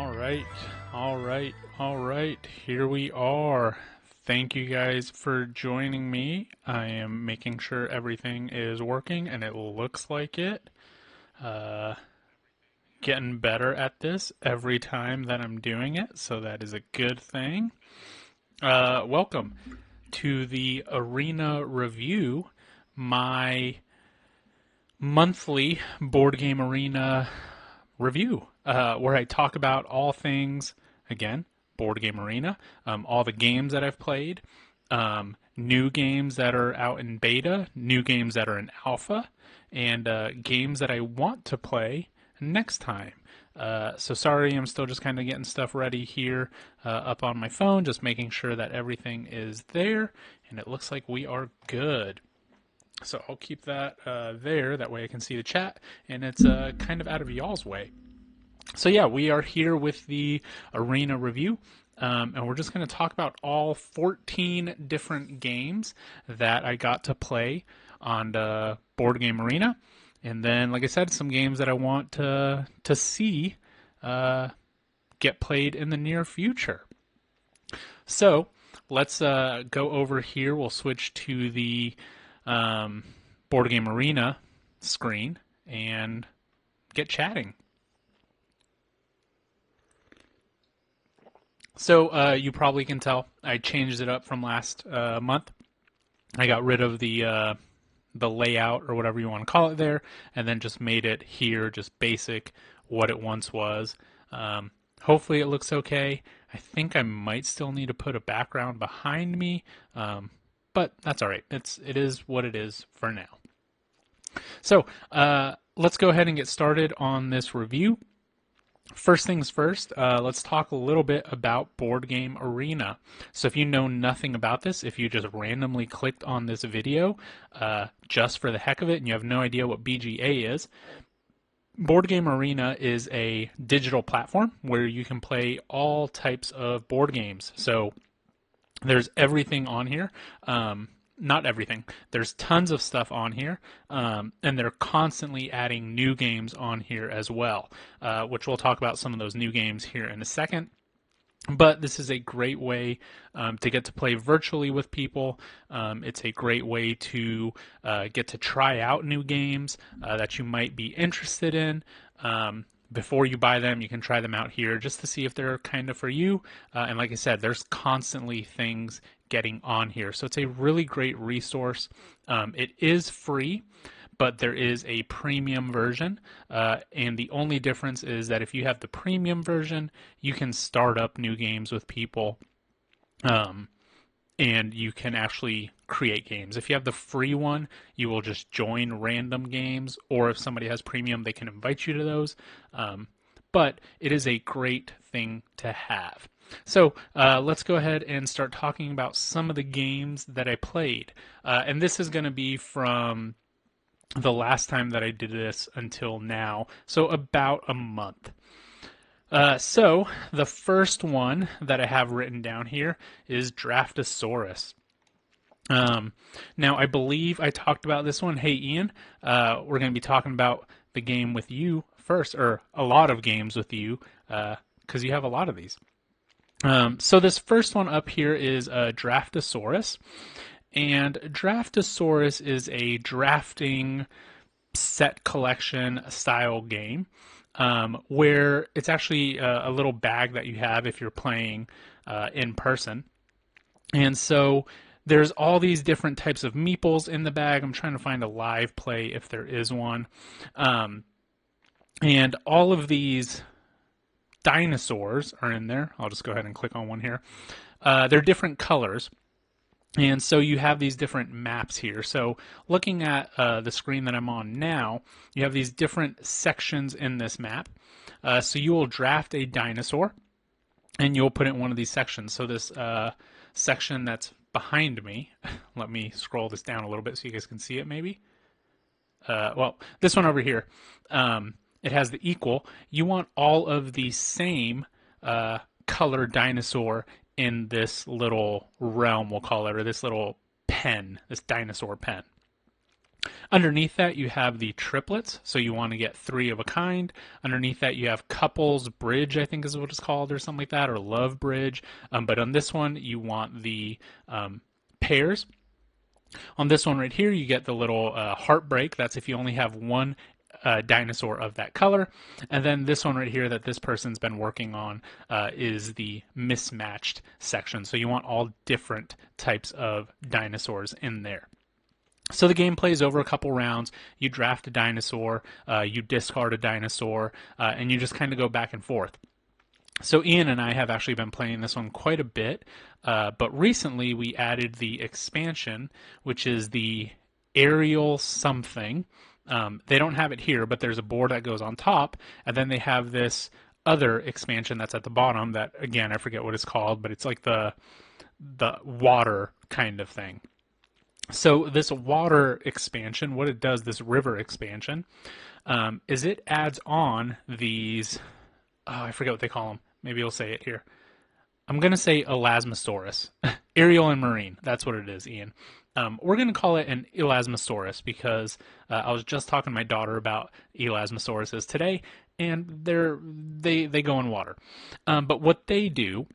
All right, all right. Here we are. Thank you guys for joining me. I am making sure everything is working and it looks like it. Uh, Getting better at this every time that I'm doing it, so that is a good thing. Welcome to the Arena Review, my monthly board game arena review, where I talk about all things, again, board game arena, all the games that I've played, new games that are out in beta, new games that are in alpha, and games that I want to play next time. So sorry, I'm still just kind of getting stuff ready here up on my phone, just making sure that everything is there, and it looks like we are good. So I'll keep that there, that way I can see the chat, and it's kind of out of y'all's way. So yeah, we are here with the Arena Review, and we're just going to talk about all 14 different games that I got to play on the Board Game Arena. And then, like I said, some games that I want to see get played in the near future. So let's go over here. We'll switch to the Board Game Arena screen and get chatting. So you probably can tell I changed it up from last month. I got rid of the layout or whatever you want to call it there, and then just made it here just basic what it once was. Hopefully it looks okay. I think I might still need to put a background behind me, but that's all right. It is what it is for now. So let's go ahead and get started on this review. First things first, let's talk a little bit about Board Game Arena. So if you know nothing about this, if you just randomly clicked on this video just for the heck of it and you have no idea what BGA is, Board Game Arena is a digital platform where you can play all types of board games. So there's everything on here. Not everything. There's tons of stuff on here, and they're constantly adding new games on here as well, which we'll talk about some of those new games here in a second. But this is a great way to get to play virtually with people. It's a great way to get to try out new games that you might be interested in. Before you buy them, you can try them out here just to see if they're kind of for you. And like I said, there's constantly things getting on here. So it's a really great resource. It is free, but there is a premium version. And the only difference is that if you have the premium version, you can start up new games with people. And you can actually create games. If you have the free one, you will just join random games, or if somebody has premium, they can invite you to those. But it is a great thing to have. So let's go ahead and start talking about some of the games that I played. And this is going to be from the last time that I did this until now, so about a month. So the first one that I have written down here is Draftosaurus. Now, I believe I talked about this one. Hey, Ian, we're going to be talking about the game with you first, or a lot of games with you, because you have a lot of these. So this first one up here is Draftosaurus. And Draftosaurus is a drafting set collection style game. Where it's actually a little bag that you have if you're playing in person. And so there's all these different types of meeples in the bag. I'm trying to find a live play if there is one. And all of these dinosaurs are in there. I'll just go ahead and click on one here. They're different colors. And so you have these different maps here. So looking at the screen that I'm on now, you have these different sections in this map. So you will draft a dinosaur, and you'll put it in one of these sections. So this section that's behind me, let me scroll this down a little bit so you guys can see it maybe. Well, this one over here, it has the equal. You want all of the same color dinosaur in this little realm, we'll call it, or this little pen, this dinosaur pen. Underneath that, you have the triplets, so you want to get three of a kind. Underneath that, you have couples bridge, I think is what it's called, or something like that, or love bridge. But on this one, you want the pairs. On this one right here, you get the little heartbreak. That's if you only have one dinosaur of that color. And then this one right here that this person's been working on is the mismatched section. So you want all different types of dinosaurs in there. So the game plays over a couple rounds. You draft a dinosaur, you discard a dinosaur, and you just kind of go back and forth. So Ian and I have actually been playing this one quite a bit, but recently we added the expansion, which is the aerial something. They don't have it here, but there's a board that goes on top, and then they have this other expansion that's at the bottom that, again, I forget what it's called, but it's like the water kind of thing. So this water expansion, what it does, this river expansion, is it adds on these, I forget what they call them. Maybe I'll say it here. I'm going to say Elasmosaurus. Aerial and marine. That's what it is, Ian. We're going to call it an Elasmosaurus because I was just talking to my daughter about Elasmosauruses today, and they go in water. But what they do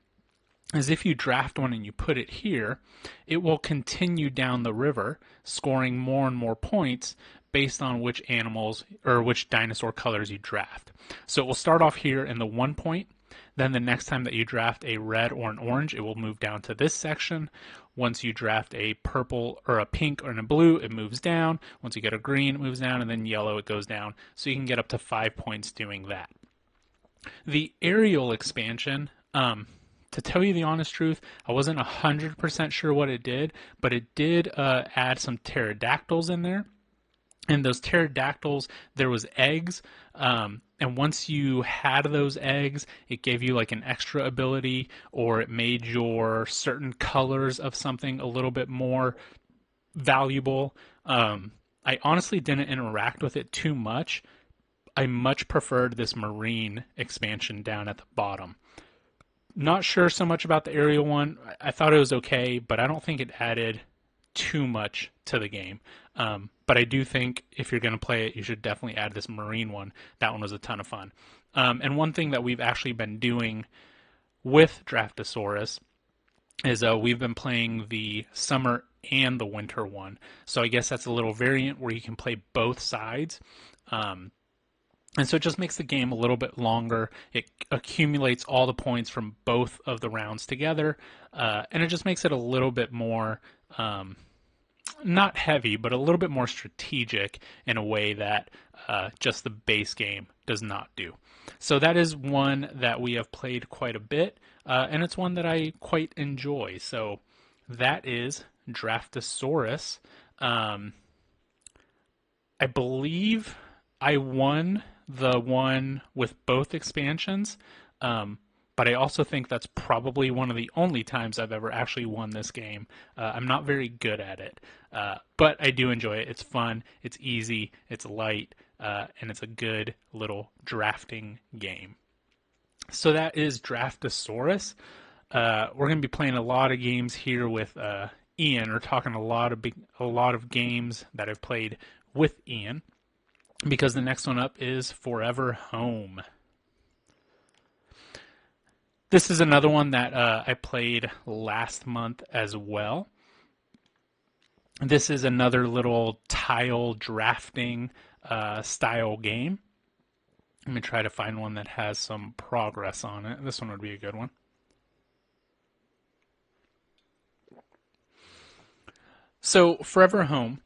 is if you draft one and you put it here, it will continue down the river, scoring more and more points based on which animals or which dinosaur colors you draft. So it will start off here in the 1 point. Then the next time that you draft a red or an orange, it will move down to this section. Once you draft a purple or a pink or a blue, it moves down. Once you get a green, it moves down, and then yellow, it goes down. So you can get up to 5 points doing that. The aerial expansion, to tell you the honest truth, I wasn't 100% sure what it did, but it did add some pterodactyls in there. And those pterodactyls, there was eggs, and once you had those eggs, it gave you like an extra ability, or it made your certain colors of something a little bit more valuable. I honestly didn't interact with it too much. I much preferred this marine expansion down at the bottom. Not sure so much about the aerial one. I thought it was okay, but I don't think it added too much to the game. But I do think if you're going to play it, you should definitely add this marine one. That one was a ton of fun. And one thing that we've actually been doing with Draftosaurus is we've been playing the summer and the winter one. So I guess that's a little variant where you can play both sides. And so it just makes the game a little bit longer. It accumulates all the points from both of the rounds together. And it just makes it a little bit more, not heavy, but a little bit more strategic in a way that just the base game does not do. So that is one that we have played quite a bit. And it's one that I quite enjoy. So that is Draftosaurus. I believe I won the one with both expansions, but I also think that's probably one of the only times I've ever actually won this game. I'm not very good at it, but I do enjoy it. It's fun, it's easy, it's light, and it's a good little drafting game. So that is Draftosaurus. We're going to be playing a lot of games here with Ian, or talking a lot of games that I've played with Ian, because the next one up is Forever Home. This is another one that I played last month as well. This is another little tile drafting style game. Let me try to find one that has some progress on it. This one would be a good one. So, Forever Home,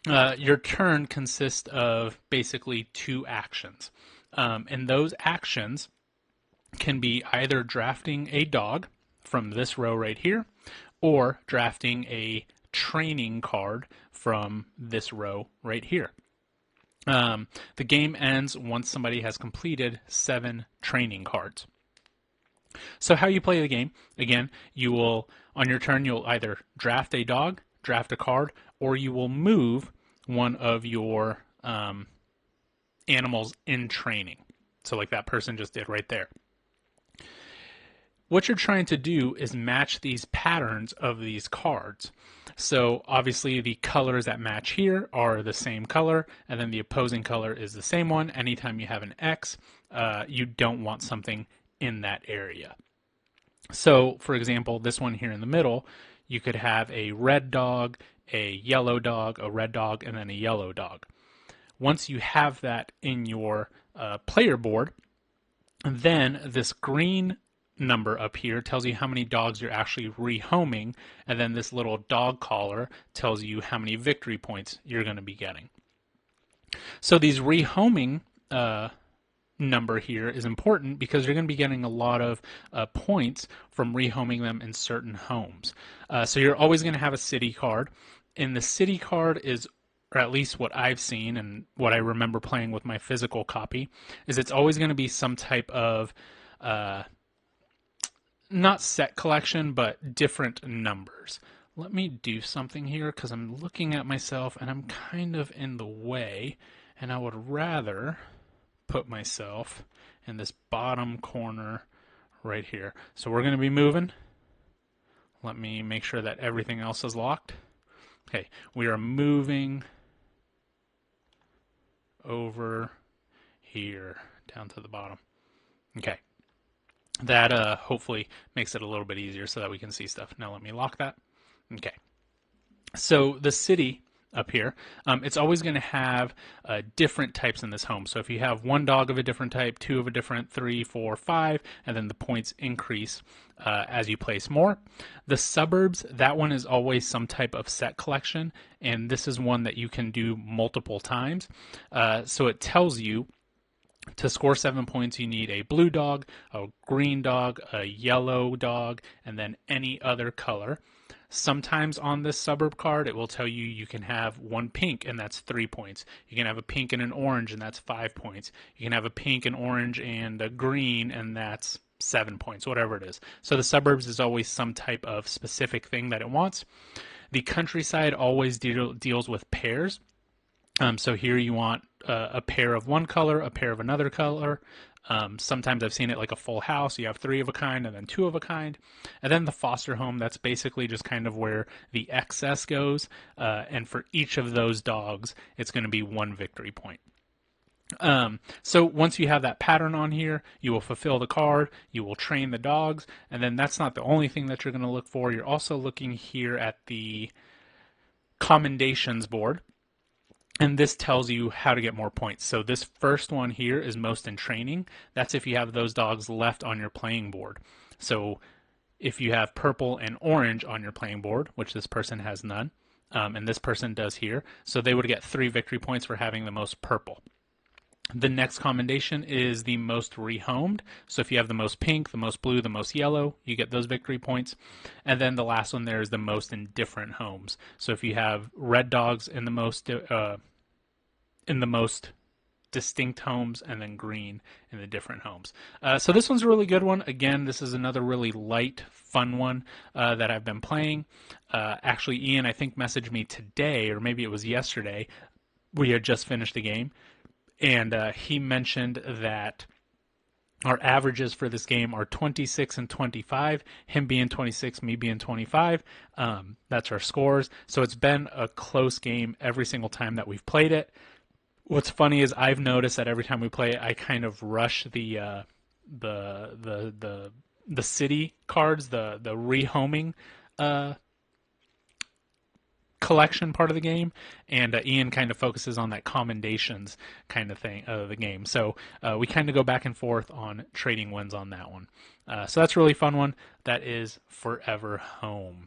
your turn consists of basically two actions. And those actions can be either drafting a dog from this row right here, or drafting a training card from this row right here. The game ends once somebody has completed 7 training cards. So how you play the game, again, you will, on your turn, you'll either draft a dog, draft a card, or you will move one of your animals in training. So like that person just did right there. what you're trying to do is match these patterns of these cards. So obviously the colors that match here are the same color, and then the opposing color is the same one. Anytime you have an X, you don't want something in that area. So for example, this one here in the middle, you could have a red dog, a yellow dog, a red dog, and then a yellow dog. Once you have that in your player board, then this green number up here tells you how many dogs you're actually rehoming, and then this little dog collar tells you how many victory points you're going to be getting. So these rehoming number here is important because you're going to be getting a lot of points from rehoming them in certain homes. So you're always going to have a city card, and the city card is, or at least what I've seen and what I remember playing with my physical copy, is it's always going to be some type of not set collection, but different numbers. Let me do something here because I'm looking at myself and I'm kind of in the way, and I would rather put myself in this bottom corner right here. So we're going to be moving. Let me make sure that everything else is locked. Okay, we are moving over here down to the bottom. Okay. That hopefully makes it a little bit easier so that we can see stuff. Now let me lock that. Okay. So the city up here, it's always going to have different types in this home. So if you have one dog of a different type, two of a different, 3, 4, 5, and then the points increase as you place more. The suburbs, that one is always some type of set collection, and this is one that you can do multiple times. So it tells you to score 7 points, you need a blue dog, a green dog, a yellow dog, and then any other color. Sometimes on this suburb card, it will tell you you can have one pink, and that's 3 points. You can have a pink and an orange, and that's 5 points. You can have a pink and orange and a green, and that's 7 points, whatever it is. So the suburbs is always some type of specific thing that it wants. The countryside always deals with pairs. So here you want a pair of one color, a pair of another color. Sometimes I've seen it like a full house. You have 3 of a kind and then 2 of a kind. And then the foster home, that's basically just kind of where the excess goes. And for each of those dogs, it's going to be 1 victory point. So once you have that pattern on here, you will fulfill the card, you will train the dogs, and then that's not the only thing that you're going to look for. You're also looking here at the commendations board. And this tells you how to get more points. So this first one here is most in training. That's if you have those dogs left on your playing board. So if you have purple and orange on your playing board, which this person has none, and this person does here, so they would get 3 victory points for having the most purple. The next commendation is the most rehomed. So if you have the most pink, the most blue, the most yellow, you get those victory points. And then the last one there is the most in different homes. So if you have red dogs in the most distinct homes, and then green in the different homes. So this one's a really good one. Again, this is another really light, fun one that I've been playing. Actually, Ian, I think, messaged me today, or maybe it was yesterday. We had just finished the game. And he mentioned that our averages for this game are 26 and 25, him being 26, me being 25. That's our scores. So it's been a close game every single time that we've played it. What's funny is I've noticed that every time we play it, I kind of rush the city cards, the rehoming collection part of the game, and Ian kind of focuses on that commendations kind of thing of the game. So we kind of go back and forth on trading wins on that one. So that's a really fun one. That is Forever Home.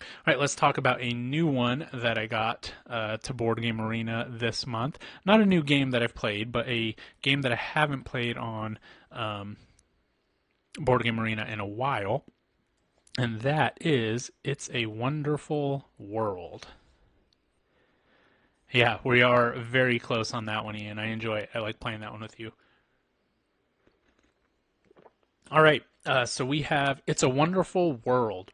All right, let's talk about a new one that I got to Board Game Arena this month. Not a new game that I've played, but a game that I haven't played on Board Game Arena in a while. And that is It's a Wonderful World. Yeah, we are very close on that one, Ian. I enjoy it. I like playing that one with you. All right, so we have It's a Wonderful World.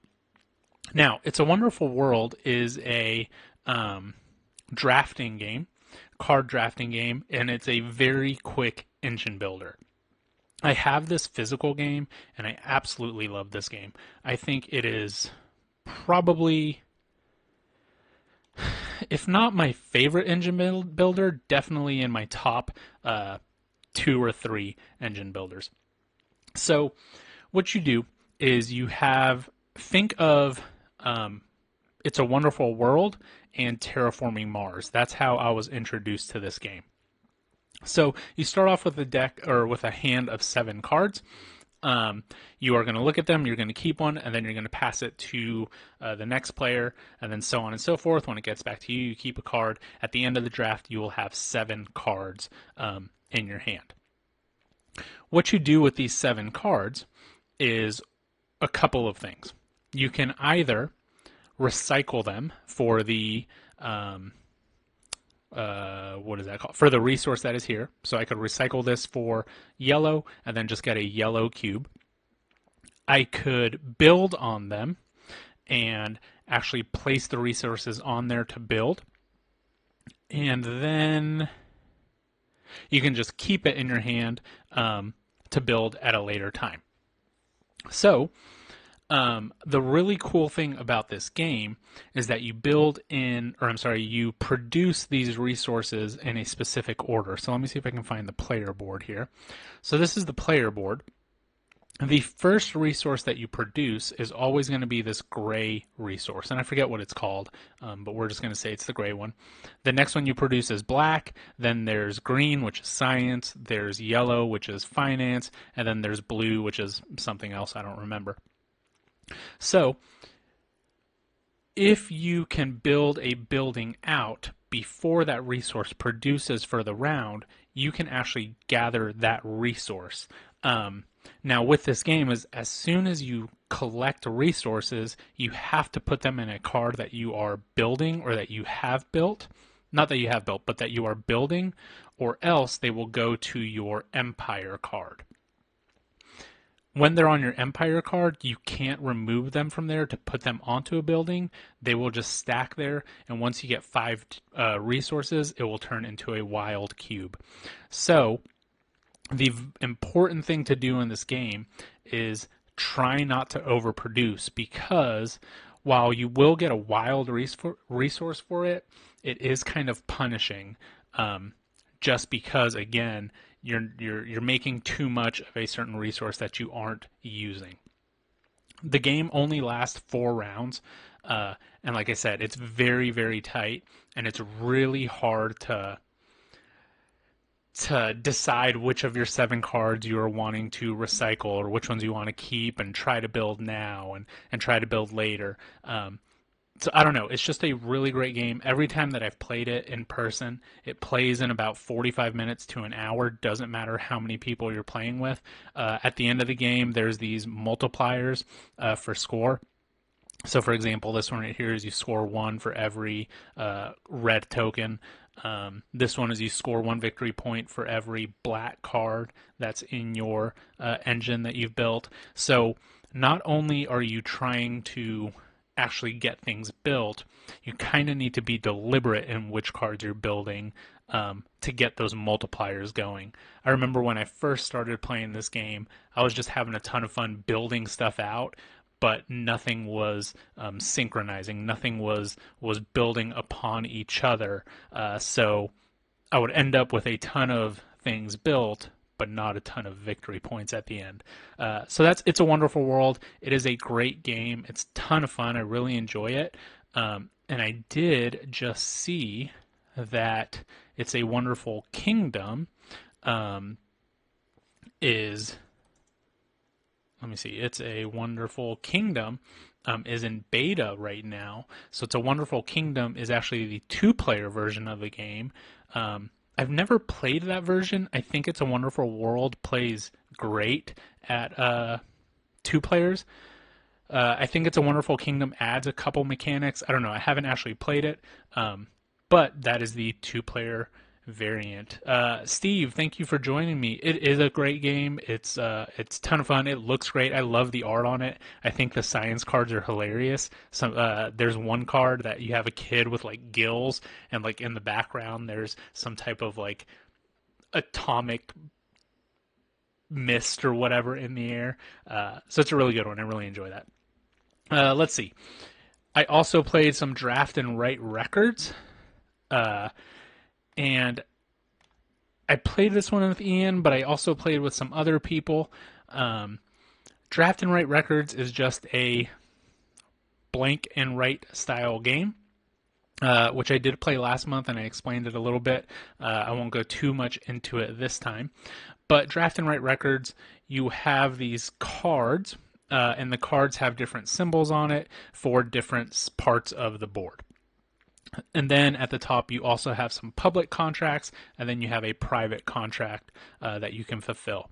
Now, It's a Wonderful World is a drafting game, card drafting game, and it's a very quick engine builder. I have this physical game, and I absolutely love this game. I think it is probably, if not my favorite engine builder, definitely in my top two or three engine builders. So, what you do is you have, think of It's a Wonderful World and Terraforming Mars. That's how I was introduced to this game. So you start off with a deck or with a hand of 7 cards. You are going to look at them, you're going to keep one, and then you're going to pass it to the next player, and then so on and so forth. When it gets back to you, you keep a card. At the end of the draft, you will have 7 cards in your hand. What you do with these 7 cards is a couple of things. You can either recycle them for the what is that called? For the resource that is here. So I could recycle this for yellow and then just get a yellow cube. I could build on them and actually place the resources on there to build. And then you can just keep it in your hand to build at a later time. So the really cool thing about this game is that you produce these resources in a specific order. So let me see if I can find the player board here. So this is the player board. The first resource that you produce is always going to be this gray resource, and I forget what it's called, but we're just going to say it's the gray one. The next one you produce is black, then there's green, which is science, there's yellow, which is finance, and then there's blue, which is something else I don't remember. So, if you can build a building out before that resource produces for the round, you can actually gather that resource. Now, with this game, is as soon as you collect resources, you have to put them in a card that you are building or that you have built. Not that you have built, but that you are building, or else they will go to your Empire card. When they're on your Empire card, you can't remove them from there to put them onto a building. They will just stack there, and once you get 5 resources, it will turn into a wild cube. So, the important thing to do in this game is try not to overproduce, because while you will get a wild resource for it, it is kind of punishing, just because, again, you're making too much of a certain resource that you aren't using. The game only lasts 4 rounds, and like I said, it's very, very tight, and it's really hard to decide which of your 7 cards you are wanting to recycle, or which ones you want to keep and try to build now and try to build later. So I don't know. It's just a really great game. Every time that I've played it in person, it plays in about 45 minutes to an hour. Doesn't matter how many people you're playing with. At the end of the game, there's these multipliers for score. So, for example, this one right here is you score 1 for every red token. This one is you score 1 victory point for every black card that's in your engine that you've built. So, not only are you trying to actually get things built, you kind of need to be deliberate in which cards you're building to get those multipliers going. I remember when I first started playing this game, I was just having a ton of fun building stuff out, but nothing was synchronizing. Nothing was building upon each other. So I would end up with a ton of things built, but not a ton of victory points at the end. So It's a Wonderful World. It is a great game. It's a ton of fun. I really enjoy it. And I did just see that It's a Wonderful Kingdom is... Let me see. It's a Wonderful Kingdom is in beta right now. So It's a Wonderful Kingdom is actually the 2-player version of the game. I've never played that version. I think It's a Wonderful World plays great at 2 players. I think It's a Wonderful Kingdom adds a couple mechanics. I don't know. I haven't actually played it, but that is the 2-player variant. Steve, thank you for joining me. It is a great game. It's a ton of fun. It looks great. I love the art on it. I think the science cards are hilarious. There's one card that you have a kid with like gills, and like in the background there's some type of like atomic mist or whatever in the air. So it's a really good one. I really enjoy that. Let's see. I also played some Draft and Write Records, and I played this one with Ian, but I also played with some other people. Draft and Write Records is just a blank and write style game, which I did play last month, and I explained it a little bit. I won't go too much into it this time. But Draft and Write Records, you have these cards, and the cards have different symbols on it for different parts of the board. And then at the top, you also have some public contracts, and then you have a private contract that you can fulfill.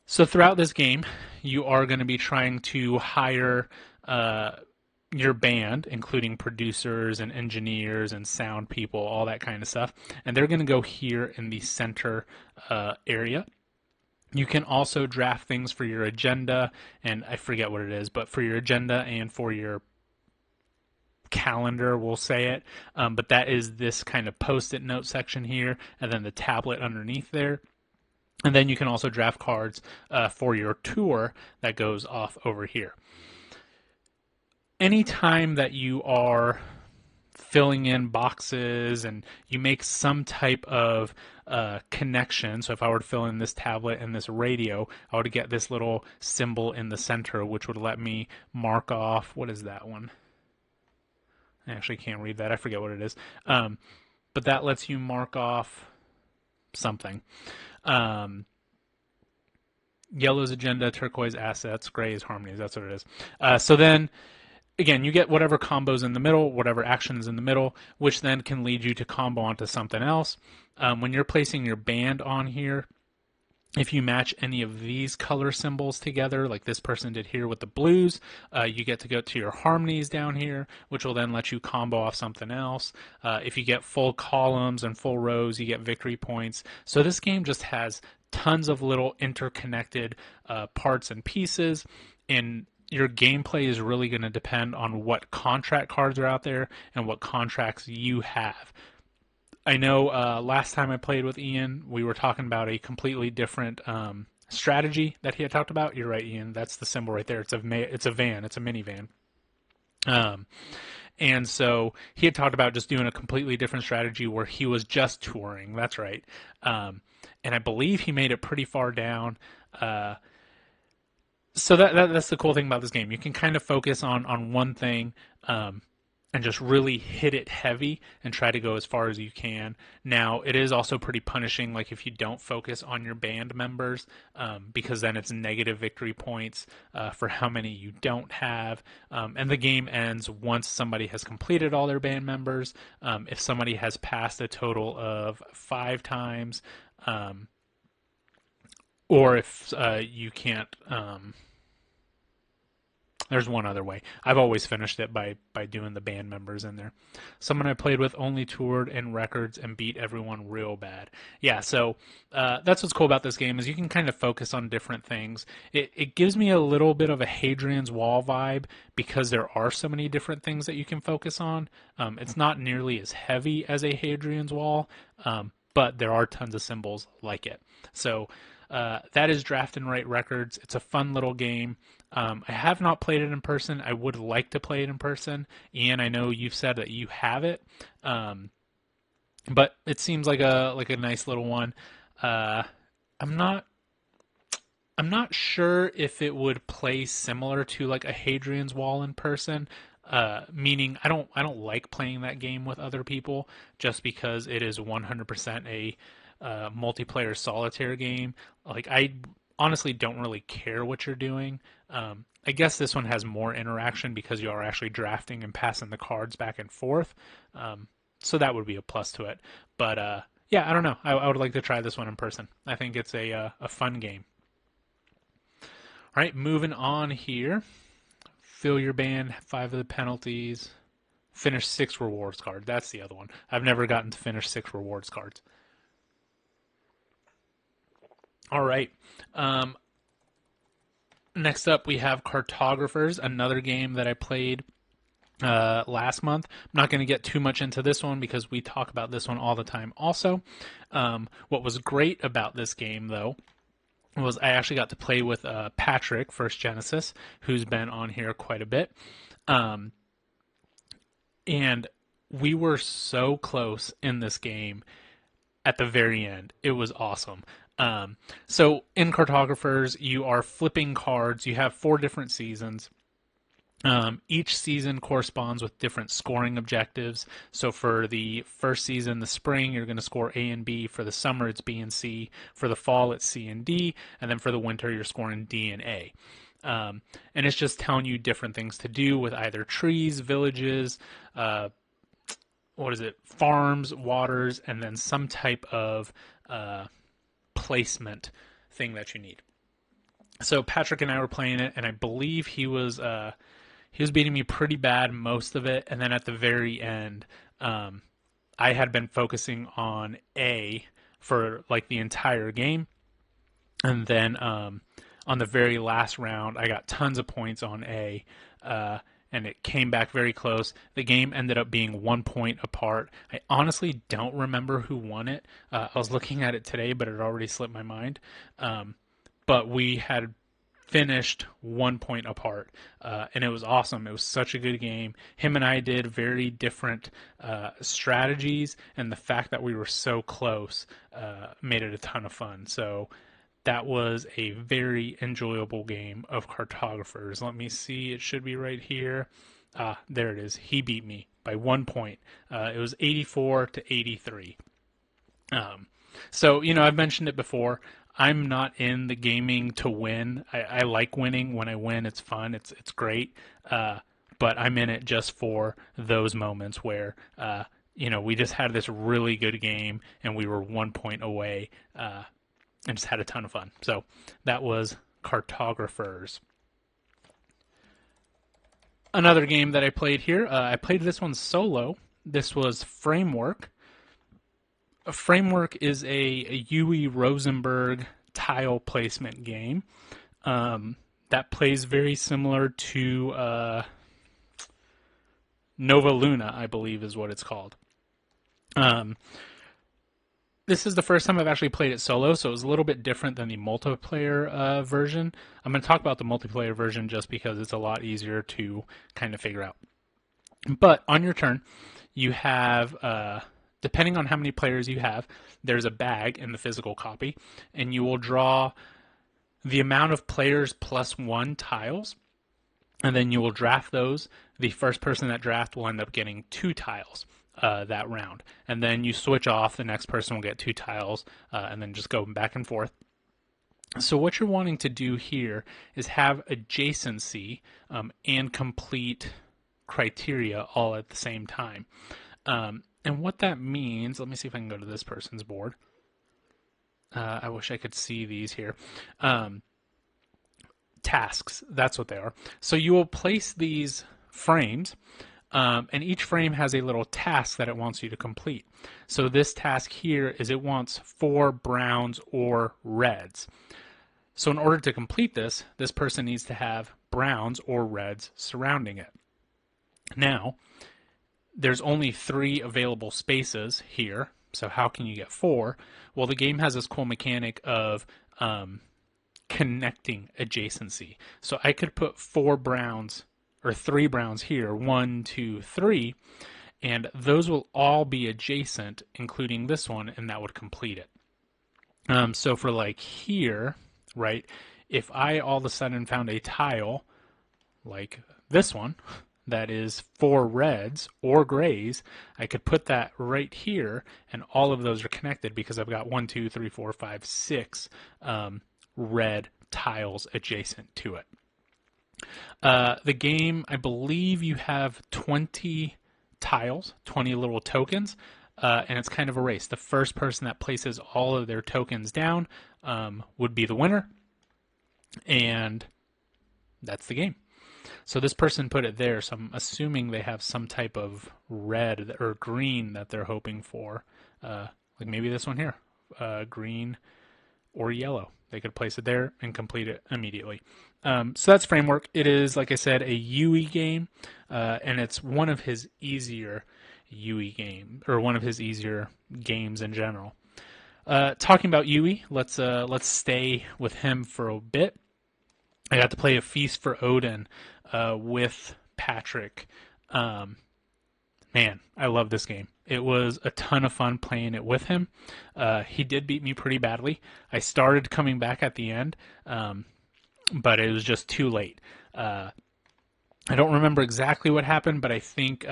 So throughout this game, you are going to be trying to hire your band, including producers and engineers and sound people, all that kind of stuff. And they're going to go here in the center area. You can also draft things for your agenda, and I forget what it is, but for your agenda and for your calendar, we'll say it, but that is this kind of post-it note section here, and then the tablet underneath there. And then you can also draft cards for your tour that goes off over here. Anytime that you are filling in boxes and you make some type of connection, so if I were to fill in this tablet and this radio, I would get this little symbol in the center, which would let me mark off, what is that one? I actually can't read that. I forget what it is. But that lets you mark off something. Yellow's agenda, turquoise assets, gray is harmonies. That's what it is. So then, again, you get whatever combos in the middle, whatever actions in the middle, which then can lead you to combo onto something else. When you're placing your band on here, if you match any of these color symbols together, like this person did here with the blues, you get to go to your harmonies down here, which will then let you combo off something else. If you get full columns and full rows, you get victory points. So this game just has tons of little interconnected parts and pieces, and your gameplay is really going to depend on what contract cards are out there and what contracts you have. I know last time I played with Ian, we were talking about a completely different strategy that he had talked about. You're right, Ian. That's the symbol right there. It's a van. It's a minivan. And so he had talked about just doing a completely different strategy where he was just touring. That's right. And I believe he made it pretty far down. So that's the cool thing about this game. You can kind of focus on one thing and just really hit it heavy and try to go as far as you can. Now, it is also pretty punishing, like if you don't focus on your band members, because then it's negative victory points for how many you don't have. And the game ends once somebody has completed all their band members. If somebody has passed a total of 5 times, or if you can't... There's one other way. I've always finished it by doing the band members in there. Someone I played with only toured in records and beat everyone real bad. Yeah, so that's what's cool about this game is you can kind of focus on different things. It gives me a little bit of a Hadrian's Wall vibe because there are so many different things that you can focus on. It's not nearly as heavy as a Hadrian's Wall, but there are tons of symbols like it. So that is Draft and Write Records. It's a fun little game. I have not played it in person. I would like to play it in person. Ian, I know you've said that you have it, but it seems like a nice little one. I'm not sure if it would play similar to like a Hadrian's Wall in person. Meaning I don't like playing that game with other people just because it is 100% a multiplayer solitaire game. Like I honestly don't really care what you're doing. I guess this one has more interaction because you are actually drafting and passing the cards back and forth. So that would be a plus to it. But yeah, I don't know. I would like to try this one in person. I think it's a fun game. All right, moving on here. Fill your band, 5 of the penalties. Finish 6 rewards cards. That's the other one. I've never gotten to finish 6 rewards cards. All right. Next up, we have Cartographers, another game that I played last month. I'm not going to get too much into this one because we talk about this one all the time also. What was great about this game, though, was I actually got to play with Patrick, First Genesis, who's been on here quite a bit. Um, and we were so close in this game at the very end. It was awesome. So in Cartographers, you are flipping cards. You have 4 different seasons. Each season corresponds with different scoring objectives. So for the first season, the spring, you're going to score A and B. For the summer, it's B and C. For the fall, it's C and D. And then for the winter, you're scoring D and A. And it's just telling you different things to do with either trees, villages, farms, waters, and then some type of placement thing that you need. So Patrick and I were playing it, and I believe he was beating me pretty bad most of it, and then at the very end, I had been focusing on A for like the entire game, and then on the very last round, I got tons of points on A, and it came back very close. The game ended up being 1 point apart. I honestly don't remember who won it. I was looking at it today, but it had already slipped my mind. But we had finished 1 point apart, and it was awesome. It was such a good game. Him and I did very different strategies, and the fact that we were so close made it a ton of fun. So that was a very enjoyable game of Cartographers. Let me see. It should be right here. There it is. He beat me by 1 point. It was 84 to 83. So, I've mentioned it before. I'm not in the gaming to win. I like winning. When I win, it's fun. It's great. But I'm in it just for those moments where, we just had this really good game and we were 1 point away. And just had a ton of fun. So that was Cartographers. Another game that I played here, I played this one solo. This was Framework. A Framework is a Uwe Rosenberg tile placement game that plays very similar to Nova Luna, I believe is what it's called. This is the first time I've actually played it solo, so it was a little bit different than the multiplayer version. I'm going to talk about the multiplayer version just because it's a lot easier to kind of figure out. But on your turn, you have, depending on how many players you have, there's a bag in the physical copy, and you will draw the amount of players plus 1 tiles, and then you will draft those. The first person that draft will end up getting 2 tiles. That round, and then you switch off. The next person will get 2 tiles, and then just go back and forth. So what you're wanting to do here is have adjacency and complete criteria all at the same time. And what that means, let me see if I can go to this person's board. I wish I could see these here. Tasks, that's what they are. So you will place these frames. And each frame has a little task that it wants you to complete. So this task here is it wants 4 browns or reds. So in order to complete this, this person needs to have browns or reds surrounding it. Now, there's only 3 available spaces here. So how can you get 4? Well, the game has this cool mechanic of connecting adjacency. So I could put 4 browns or 3 browns here, 1, 2, 3, and those will all be adjacent, including this one, and that would complete it. So for like here, right, if I all of a sudden found a tile like this one that is 4 reds or grays, I could put that right here, and all of those are connected because I've got 1, 2, 3, 4, 5, 6 red tiles adjacent to it. The game, I believe you have 20 tiles, 20 little tokens, and it's kind of a race. The first person that places all of their tokens down would be the winner, and that's the game. So this person put it there, so I'm assuming they have some type of red or green that they're hoping for, like maybe this one here, green or yellow. They could place it there and complete it immediately. So that's Framework. It is, like I said, a UE game, and it's one of his easier UE games, or one of his easier games in general. Talking about Yui, let's stay with him for a bit. I got to play A Feast for Odin with Patrick. Um, Man, I love this game. It was a ton of fun playing it with him. He did beat me pretty badly. I started coming back at the end, but it was just too late. I don't remember exactly what happened, but I think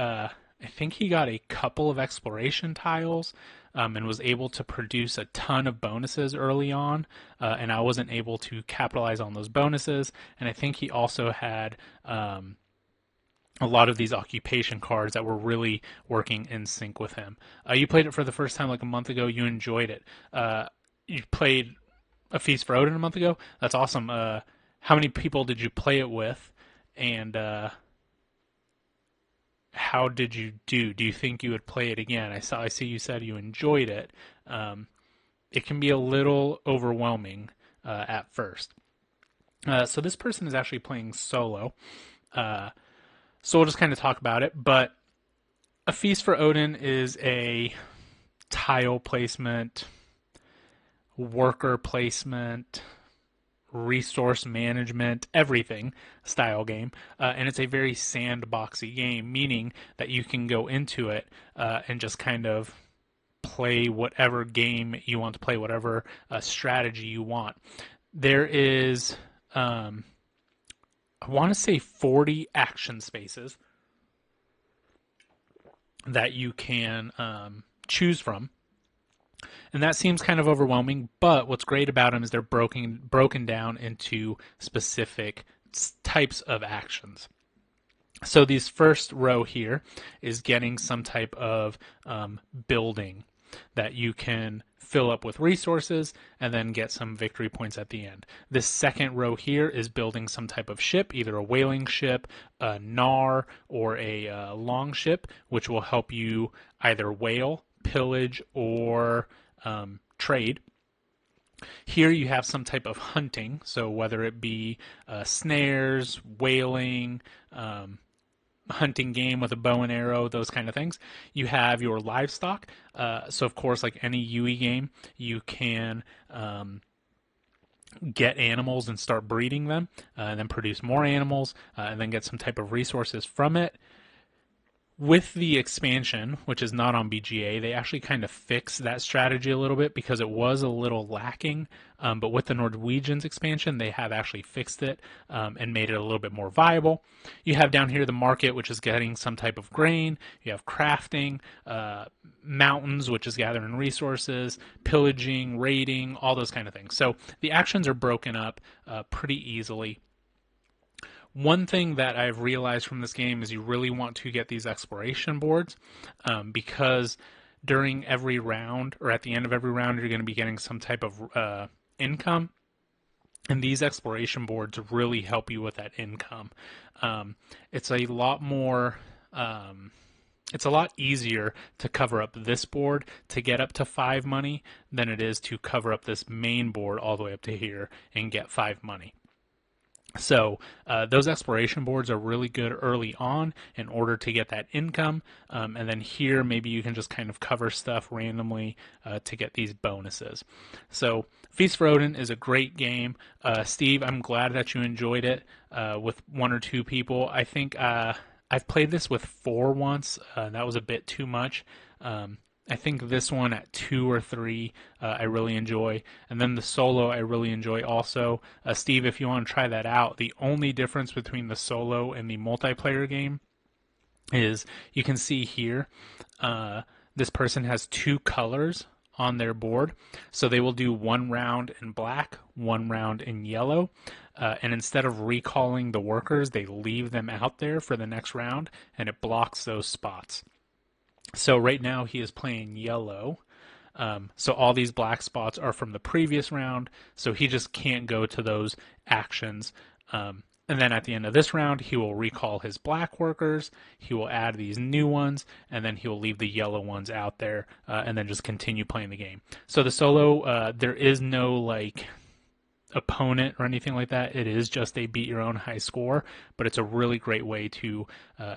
he got a couple of exploration tiles and was able to produce a ton of bonuses early on, and I wasn't able to capitalize on those bonuses. And I think he also had a lot of these occupation cards that were really working in sync with him. You played it for the first time like a month ago. You enjoyed it. You played A Feast for Odin a month ago. That's awesome. How many people did you play it with? And how did you do? Do you think you would play it again? I see you said you enjoyed it. It can be a little overwhelming at first. So this person is actually playing solo. So we'll just kind of talk about it. But A Feast for Odin is a tile placement, worker placement, resource management, everything style game. And it's a very sandboxy game, meaning that you can go into it and just kind of play whatever game you want to play, whatever strategy you want. There is, I want to say 40 action spaces that you can choose from. And that seems kind of overwhelming, but what's great about them is they're broken down into specific types of actions. So this first row here is getting some type of building that you can fill up with resources and then get some victory points at the end. This second row here is building some type of ship, either a whaling ship, a Nar, or a long ship, which will help you either whale, pillage, or trade. Here you have some type of hunting, so whether it be snares, whaling, hunting game with a bow and arrow, those kind of things. You have your livestock. So of course, like any UE game, you can get animals and start breeding them, and then produce more animals, and then get some type of resources from it. With the expansion, which is not on BGA, they actually kind of fixed that strategy a little bit because it was a little lacking. But with the Norwegians expansion, they have actually fixed it and made it a little bit more viable. You have down here the market, which is getting some type of grain. You have crafting, mountains, which is gathering resources, pillaging, raiding, all those kind of things. So the actions are broken up pretty easily. One thing that I've realized from this game is you really want to get these exploration boards because during every round or at the end of every round you're going to be getting some type of income, and these exploration boards really help you with that income. It's a lot more it's a lot easier to cover up this board to get up to 5 money than it is to cover up this main board all the way up to here and get 5 money. So those exploration boards are really good early on in order to get that income, and then here maybe you can just kind of cover stuff randomly to get these bonuses. So Feast for Odin is a great game. Steve, I'm glad that you enjoyed it with 1 or 2 people. I think I've played this with 4 once. That was a bit too much. I think this one at 2 or 3 I really enjoy, and then the solo I really enjoy also. Steve, if you want to try that out, the only difference between the solo and the multiplayer game is you can see here this person has 2 colors on their board, so they will do 1 round in black, 1 round in yellow, and instead of recalling the workers, they leave them out there for the next round, and it blocks those spots. So right now he is playing yellow. So all these black spots are from the previous round, so he just can't go to those actions. And then at the end of this round, he will recall his black workers, he will add these new ones, and then he will leave the yellow ones out there, and then just continue playing the game. So the solo, there is no like opponent or anything like that. It is just a beat your own high score, but it's a really great way to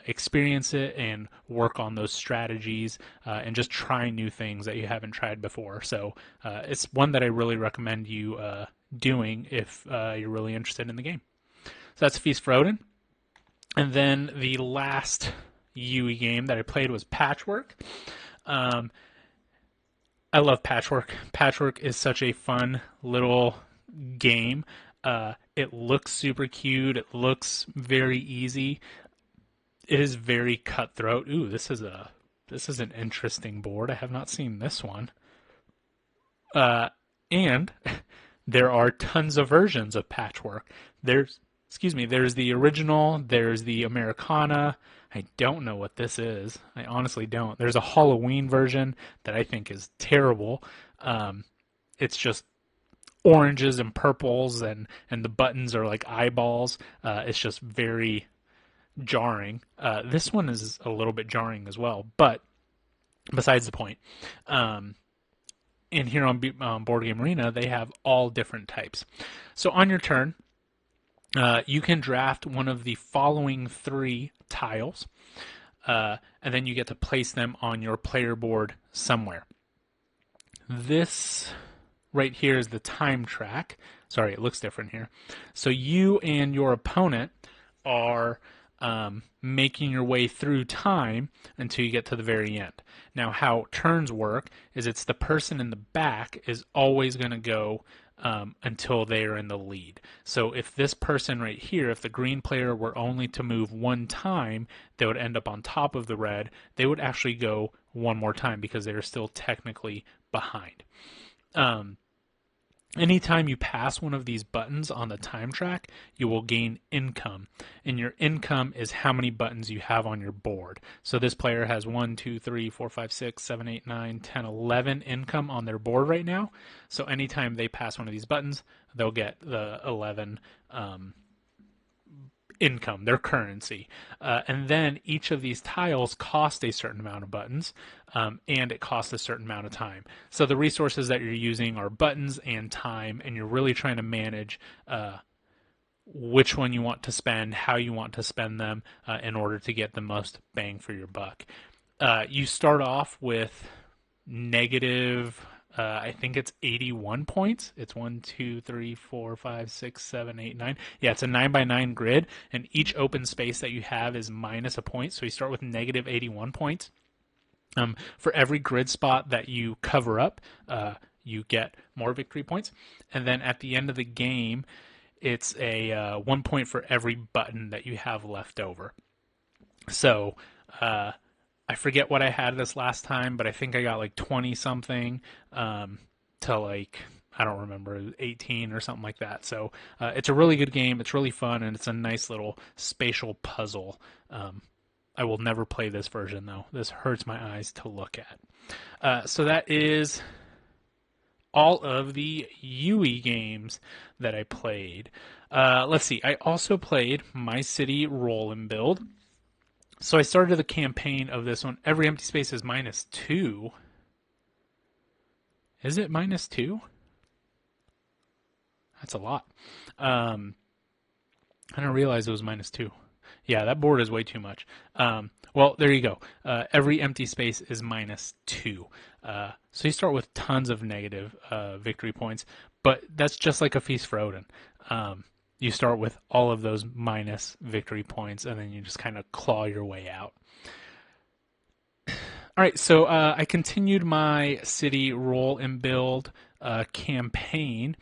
experience it and work on those strategies and just try new things that you haven't tried before. So it's one that I really recommend you doing if you're really interested in the game. So that's Feast for Odin. And then the last UE game that I played was Patchwork. I love Patchwork. Patchwork is such a fun little game. It looks super cute. It looks very easy. It is very cutthroat. Ooh, this is an interesting board. I have not seen this one. And there are tons of versions of Patchwork. There's the original, there's the Americana. I don't know what this is. I honestly don't. There's a Halloween version that I think is terrible. It's just oranges and purples, and the buttons are like eyeballs. It's just very jarring. This one is a little bit jarring as well, but besides the point. And here on Board Game Arena, they have all different types. So on your turn, you can draft one of the following 3 tiles, and then you get to place them on your player board somewhere. This right here is the time track. Sorry, it looks different here. So you and your opponent are making your way through time until you get to the very end. Now, how turns work is it's the person in the back is always going to go until they are in the lead. So if this person right here, if the green player were only to move 1 time, they would end up on top of the red. They would actually go 1 more time because they are still technically behind. Anytime you pass one of these buttons on the time track, you will gain income. And your income is how many buttons you have on your board. So this player has 1, 2, 3, 4, 5, 6, 7, 8, 9, 10, 11 income on their board right now. So anytime they pass one of these buttons, they'll get the 11 income, their currency. And then each of these tiles cost a certain amount of buttons, and it costs a certain amount of time. So the resources that you're using are buttons and time, and you're really trying to manage which one you want to spend, how you want to spend them in order to get the most bang for your buck. You start off with negative I think it's 81 points. It's 1, 2, 3, 4, 5, 6, 7, 8, 9. Yeah, it's a 9x9 grid, and each open space that you have is minus a point. So you start with negative 81 points. For every grid spot that you cover up, you get more victory points. And then at the end of the game, it's a 1 point for every button that you have left over. So I forget what I had this last time, but I think I got like 20 something to like, I don't remember, 18 or something like that. So it's a really good game. It's really fun, and it's a nice little spatial puzzle. I will never play this version, though. This hurts my eyes to look at. So that is all of the UE games that I played. Let's see. I also played My City Roll and Build. So I started the campaign of this one. Every empty space is -2. Is it -2? That's a lot. I didn't realize it was -2. Yeah, that board is way too much. Well, there you go. Every empty space is -2. So you start with tons of negative victory points, but that's just like a Feast for Odin. You start with all of those minus victory points, and then you just kind of claw your way out. All right, so I continued my city roll and build campaign,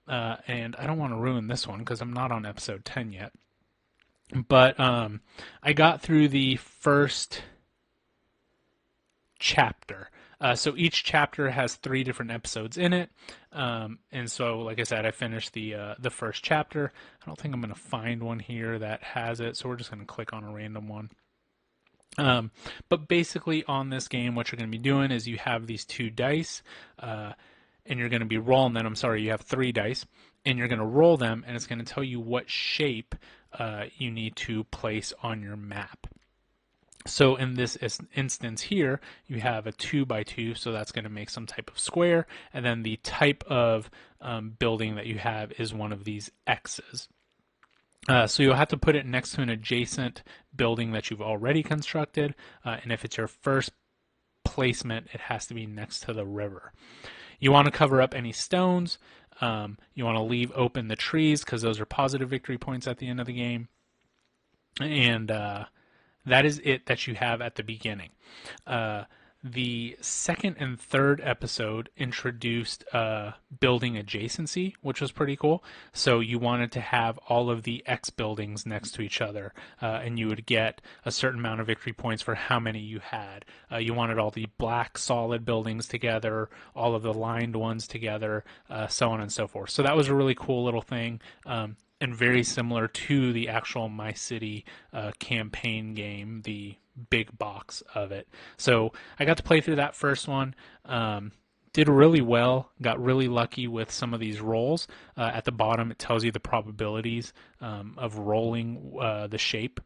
and I don't want to ruin this one because I'm not on episode 10 yet. But I got through the first chapter. So each chapter has 3 different episodes in it, and so, like I said, I finished the first chapter. I don't think I'm going to find one here that has it, so we're just going to click on a random one. But basically, on this game, what you're going to be doing is you have these 2 dice, and you're going to be rolling them. I'm sorry, you have 3 dice, and you're going to roll them, and it's going to tell you what shape you need to place on your map. So in this instance here, you have a 2x2, so that's going to make some type of square, and then the type of building that you have is one of these X's. So you'll have to put it next to an adjacent building that you've already constructed, and if it's your first placement, it has to be next to the river. You want to cover up any stones. You want to leave open the trees because those are positive victory points at the end of the game. And that is it that you have at the beginning. The second and third episode introduced building adjacency, which was pretty cool. So you wanted to have all of the X buildings next to each other, and you would get a certain amount of victory points for how many you had. You wanted all the black solid buildings together, all of the lined ones together, so on and so forth. So that was a really cool little thing. And very similar to the actual My City campaign game, the big box of it. So I got to play through that first one. Did really well, got really lucky with some of these rolls. At the bottom, it tells you the probabilities of rolling the shape.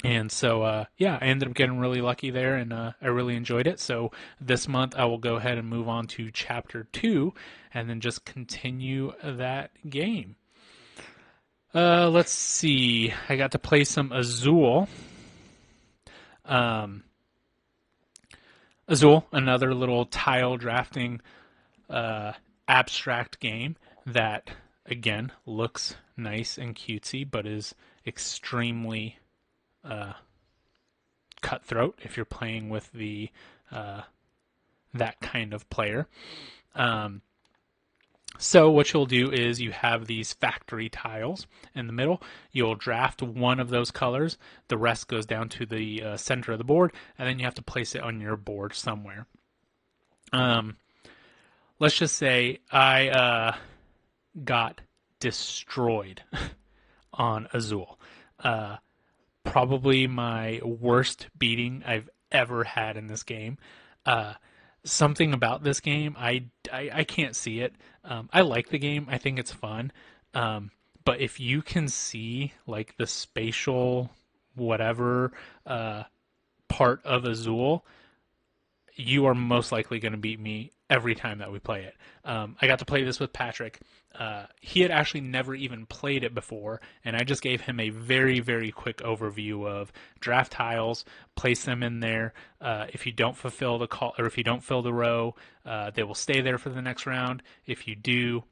And so, yeah, I ended up getting really lucky there, and I really enjoyed it. So this month, I will go ahead and move on to Chapter 2, and then just continue that game. Let's see. I got to play some Azul. Azul, another little tile drafting abstract game that, again, looks nice and cutesy, but is extremely cutthroat if you're playing with the that kind of player. So what you'll do is you have these factory tiles in the middle. You'll draft one of those colors. The rest goes down to the center of the board, and then you have to place it on your board somewhere. Let's just say I got destroyed on Azul. Probably my worst beating I've ever had in this game. Something about this game, I can't see it. I like the game. I think it's fun. But if you can see like the spatial whatever part of Azul, you are most likely going to beat me every time that we play it. I got to play this with Patrick. He had actually never even played it before, and I just gave him a very, very quick overview of draft tiles, place them in there. If you don't fulfill the call, or if you don't fill the row, they will stay there for the next round. If you do,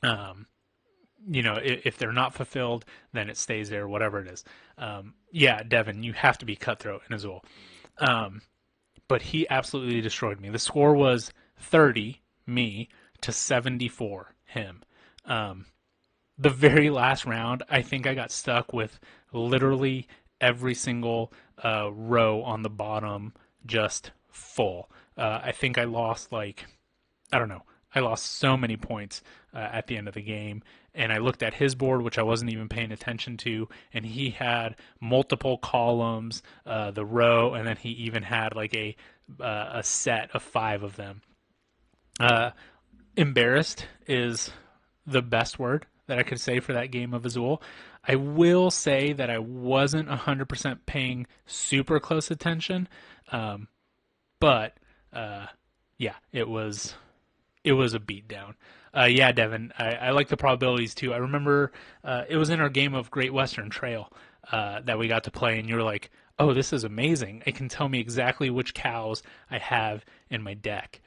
if they're not fulfilled, then it stays there, whatever it is. Yeah, Devin, you have to be cutthroat in Azul. But he absolutely destroyed me. The score was 30, me, to 74, him. The very last round, I think I got stuck with literally every single row on the bottom just full. I think I lost I don't know. I lost so many points at the end of the game, and I looked at his board, which I wasn't even paying attention to, and he had multiple columns, the row, and then he even had like a set of 5 of them. Embarrassed is the best word that I could say for that game of Azul. I will say that I wasn't 100% paying super close attention, but yeah, it was a beatdown. Yeah, Devin, I like the probabilities too. I remember it was in our game of Great Western Trail that we got to play, and you were like, oh, this is amazing. It can tell me exactly which cows I have in my deck.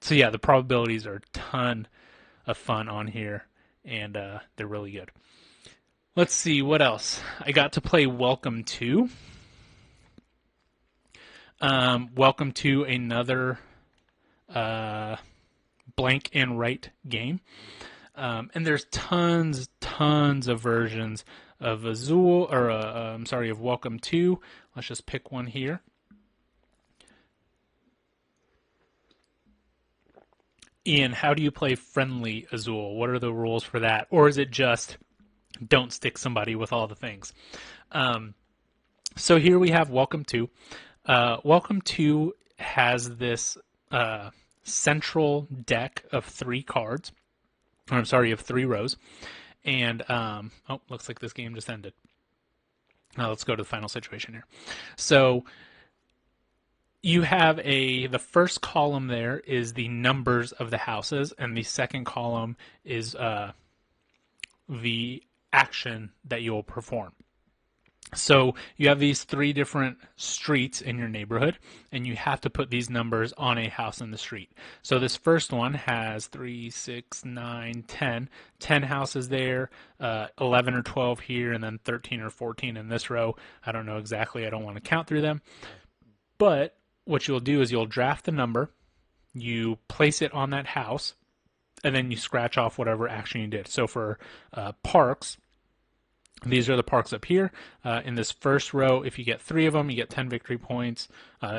So yeah, the probabilities are a ton of fun on here, and they're really good. Let's see, what else? I got to play Welcome to. Welcome to another blank and write game. And there's tons of versions of Azul, or of Welcome to. Let's just pick one here. Ian, how do you play friendly Azul? What are the rules for that? Or is it just don't stick somebody with all the things? So here we have Welcome to. Welcome to has this central deck of 3 cards. Of 3 rows. And, looks like this game just ended. Now let's go to the final situation here. So you have the first column there is the numbers of the houses, and the second column is the action that you will perform. So you have these three different streets in your neighborhood, and you have to put these numbers on a house in the street. So this first one has 3, 6, 9, 10. 10 houses there, 11 or 12 here, and then 13 or 14 in this row. I don't know exactly. I don't want to count through them. But what you'll do is you'll draft the number, you place it on that house, and then you scratch off whatever action you did. So for parks, these are the parks up here. In this first row, if you get 3 of them, you get 10 victory points.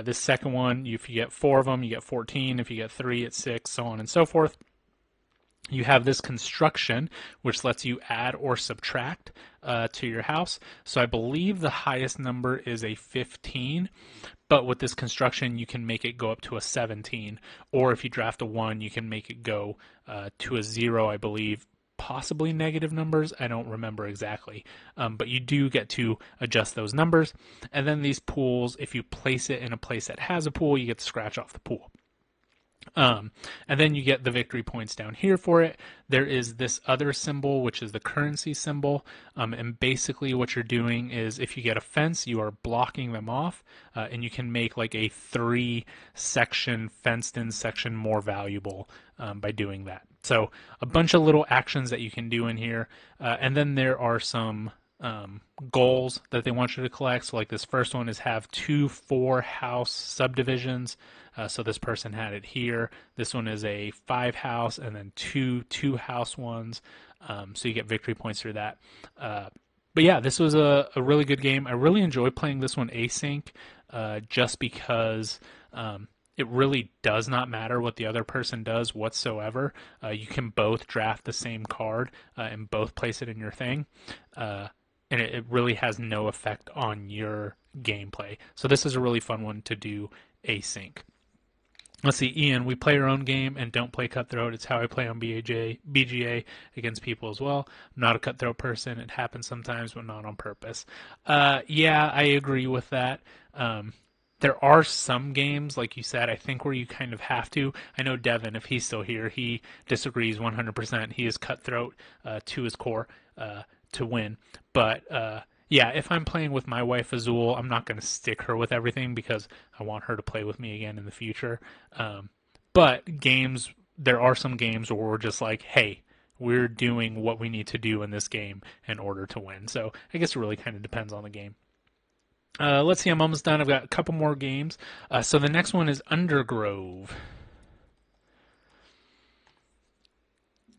This second one, if you get 4 of them, you get 14. If you get 3, it's 6, so on and so forth. You have this construction, which lets you add or subtract to your house. So I believe the highest number is a 15, but with this construction, you can make it go up to a 17. Or if you draft a 1, you can make it go to a 0, I believe. Possibly negative numbers. I don't remember exactly. But you do get to adjust those numbers. And then these pools, if you place it in a place that has a pool, you get to scratch off the pool. And then you get the victory points down here for it. There is this other symbol, which is the currency symbol. And basically what you're doing is if you get a fence, you are blocking them off. And you can make like a 3-section fenced in section more valuable by doing that. So a bunch of little actions that you can do in here. And then there are some goals that they want you to collect. So like this first one is have 2 4-house subdivisions. So this person had it here. This one is a 5-house and then 2 2-house ones. So you get victory points through that. But yeah, this was a really good game. I really enjoy playing this one async just because it really does not matter what the other person does whatsoever. You can both draft the same card and both place it in your thing. And it really has no effect on your gameplay. So this is a really fun one to do async. Let's see, Ian, we play our own game and don't play Cutthroat. It's how I play on BGA against people as well. I'm not a Cutthroat person. It happens sometimes, but not on purpose. Yeah, I agree with that. There are some games, like you said, I think where you kind of have to. I know Devin, if he's still here, he disagrees 100%. He is Cutthroat to his core to win. But yeah, if I'm playing with my wife Azul, I'm not going to stick her with everything because I want her to play with me again in the future. But games, there are some games where we're just like, hey, we're doing what we need to do in this game in order to win. So I guess it really kind of depends on the game. Let's see, I'm almost done. I've got a couple more games. So the next one is Undergrove.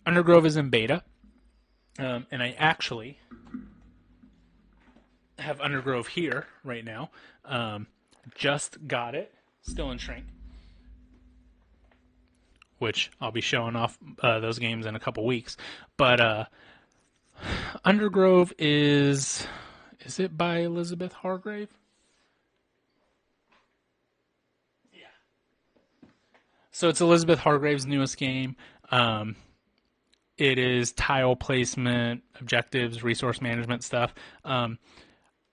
Undergrove is in beta. And I actually have Undergrove here right now. Just got it. Still in shrink. Which I'll be showing off those games in a couple weeks. But Undergrove is it by Elizabeth Hargrave? Yeah. So it's Elizabeth Hargrave's newest game. It is tile placement, objectives, resource management stuff. I'm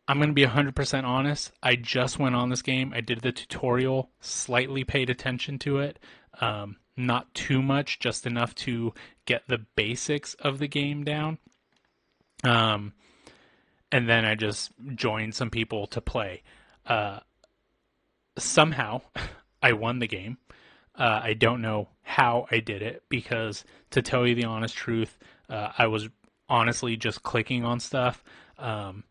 going to be 100% honest. I just went on this game. I did the tutorial, slightly paid attention to it. Not too much, just enough to get the basics of the game down. And then I just joined some people to play. Somehow, I won the game. I don't know how I did it because, to tell you the honest truth, I was honestly just clicking on stuff, kind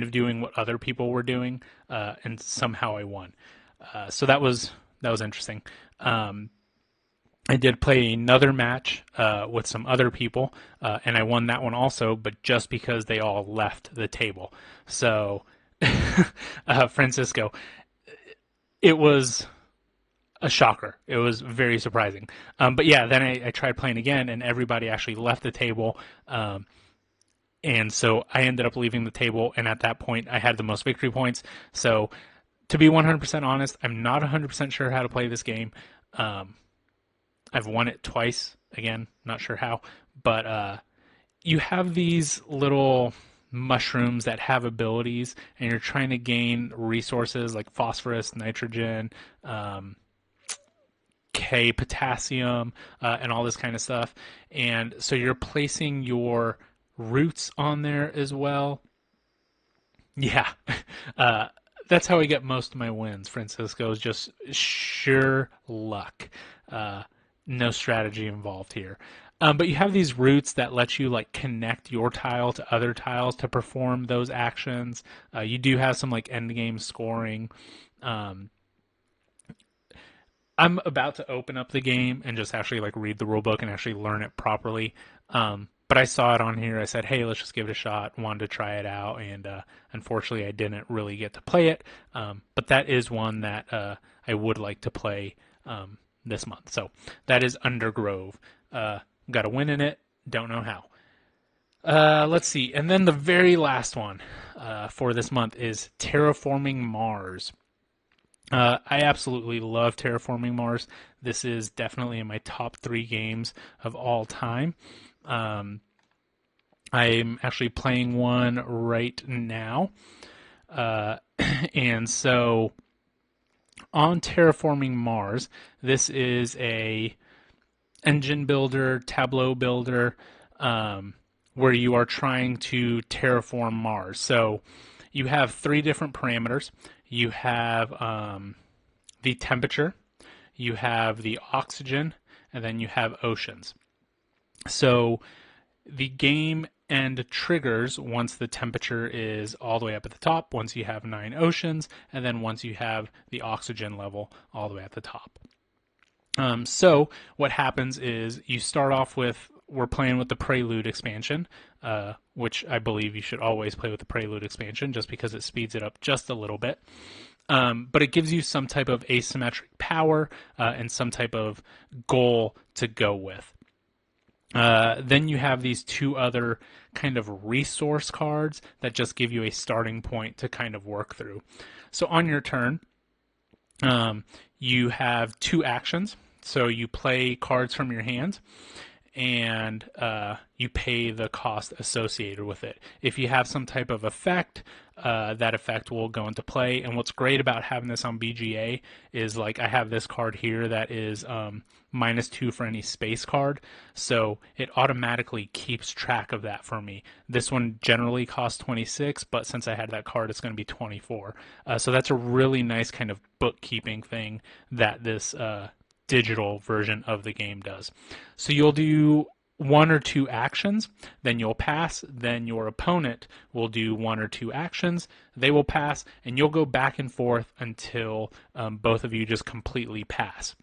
of doing what other people were doing, and somehow I won. So that was interesting. I did play another match with some other people, and I won that one also, but just because they all left the table. So, Francisco, it was a shocker. It was very surprising. But yeah, then I tried playing again, and everybody actually left the table. And so I ended up leaving the table, and at that point, I had the most victory points. So to be 100% honest, I'm not 100% sure how to play this game. I've won it twice. Again, not sure how. But you have these little mushrooms that have abilities, and you're trying to gain resources like phosphorus, nitrogen, um, K, potassium, and all this kind of stuff. And so you're placing your roots on there as well. Yeah, uh, that's how I get most of my wins, Francisco, is just sheer luck. Uh, no strategy involved here. But you have these roots that let you like connect your tile to other tiles to perform those actions. You do have some like end game scoring. Um, I'm about to open up the game and just actually like read the rule book and actually learn it properly. But I saw it on here. I said, "Hey, let's just give it a shot." Wanted to try it out, and unfortunately, I didn't really get to play it. But that is one that I would like to play this month. So that is Undergrove. Got a win in it. Don't know how. Let's see. And then the very last one for this month is Terraforming Mars. I absolutely love Terraforming Mars. This is definitely in my top 3 games of all time. I'm actually playing one right now. And so on Terraforming Mars, this is a engine builder, tableau builder, where you are trying to terraform Mars. So you have 3 different parameters. You have the temperature, you have the oxygen, and then you have oceans. So the game end triggers once the temperature is all the way up at the top, once you have 9 oceans, and then once you have the oxygen level all the way at the top. So what happens is you start off with, we're playing with the Prelude expansion, which I believe you should always play with the Prelude expansion just because it speeds it up just a little bit. But it gives you some type of asymmetric power and some type of goal to go with. Then you have these 2 other kind of resource cards that just give you a starting point to kind of work through. So on your turn, you have 2 actions. So you play cards from your hand, and you pay the cost associated with it. If you have some type of effect, that effect will go into play. And what's great about having this on BGA is, like, I have this card here that is -2 for any space card, so it automatically keeps track of that for me. This one generally costs 26, but since I had that card, it's going to be 24. So that's a really nice kind of bookkeeping thing that this digital version of the game does. So you'll do 1 or 2 actions, then you'll pass, then your opponent will do 1 or 2 actions, they will pass, and you'll go back and forth until both of you just completely pass.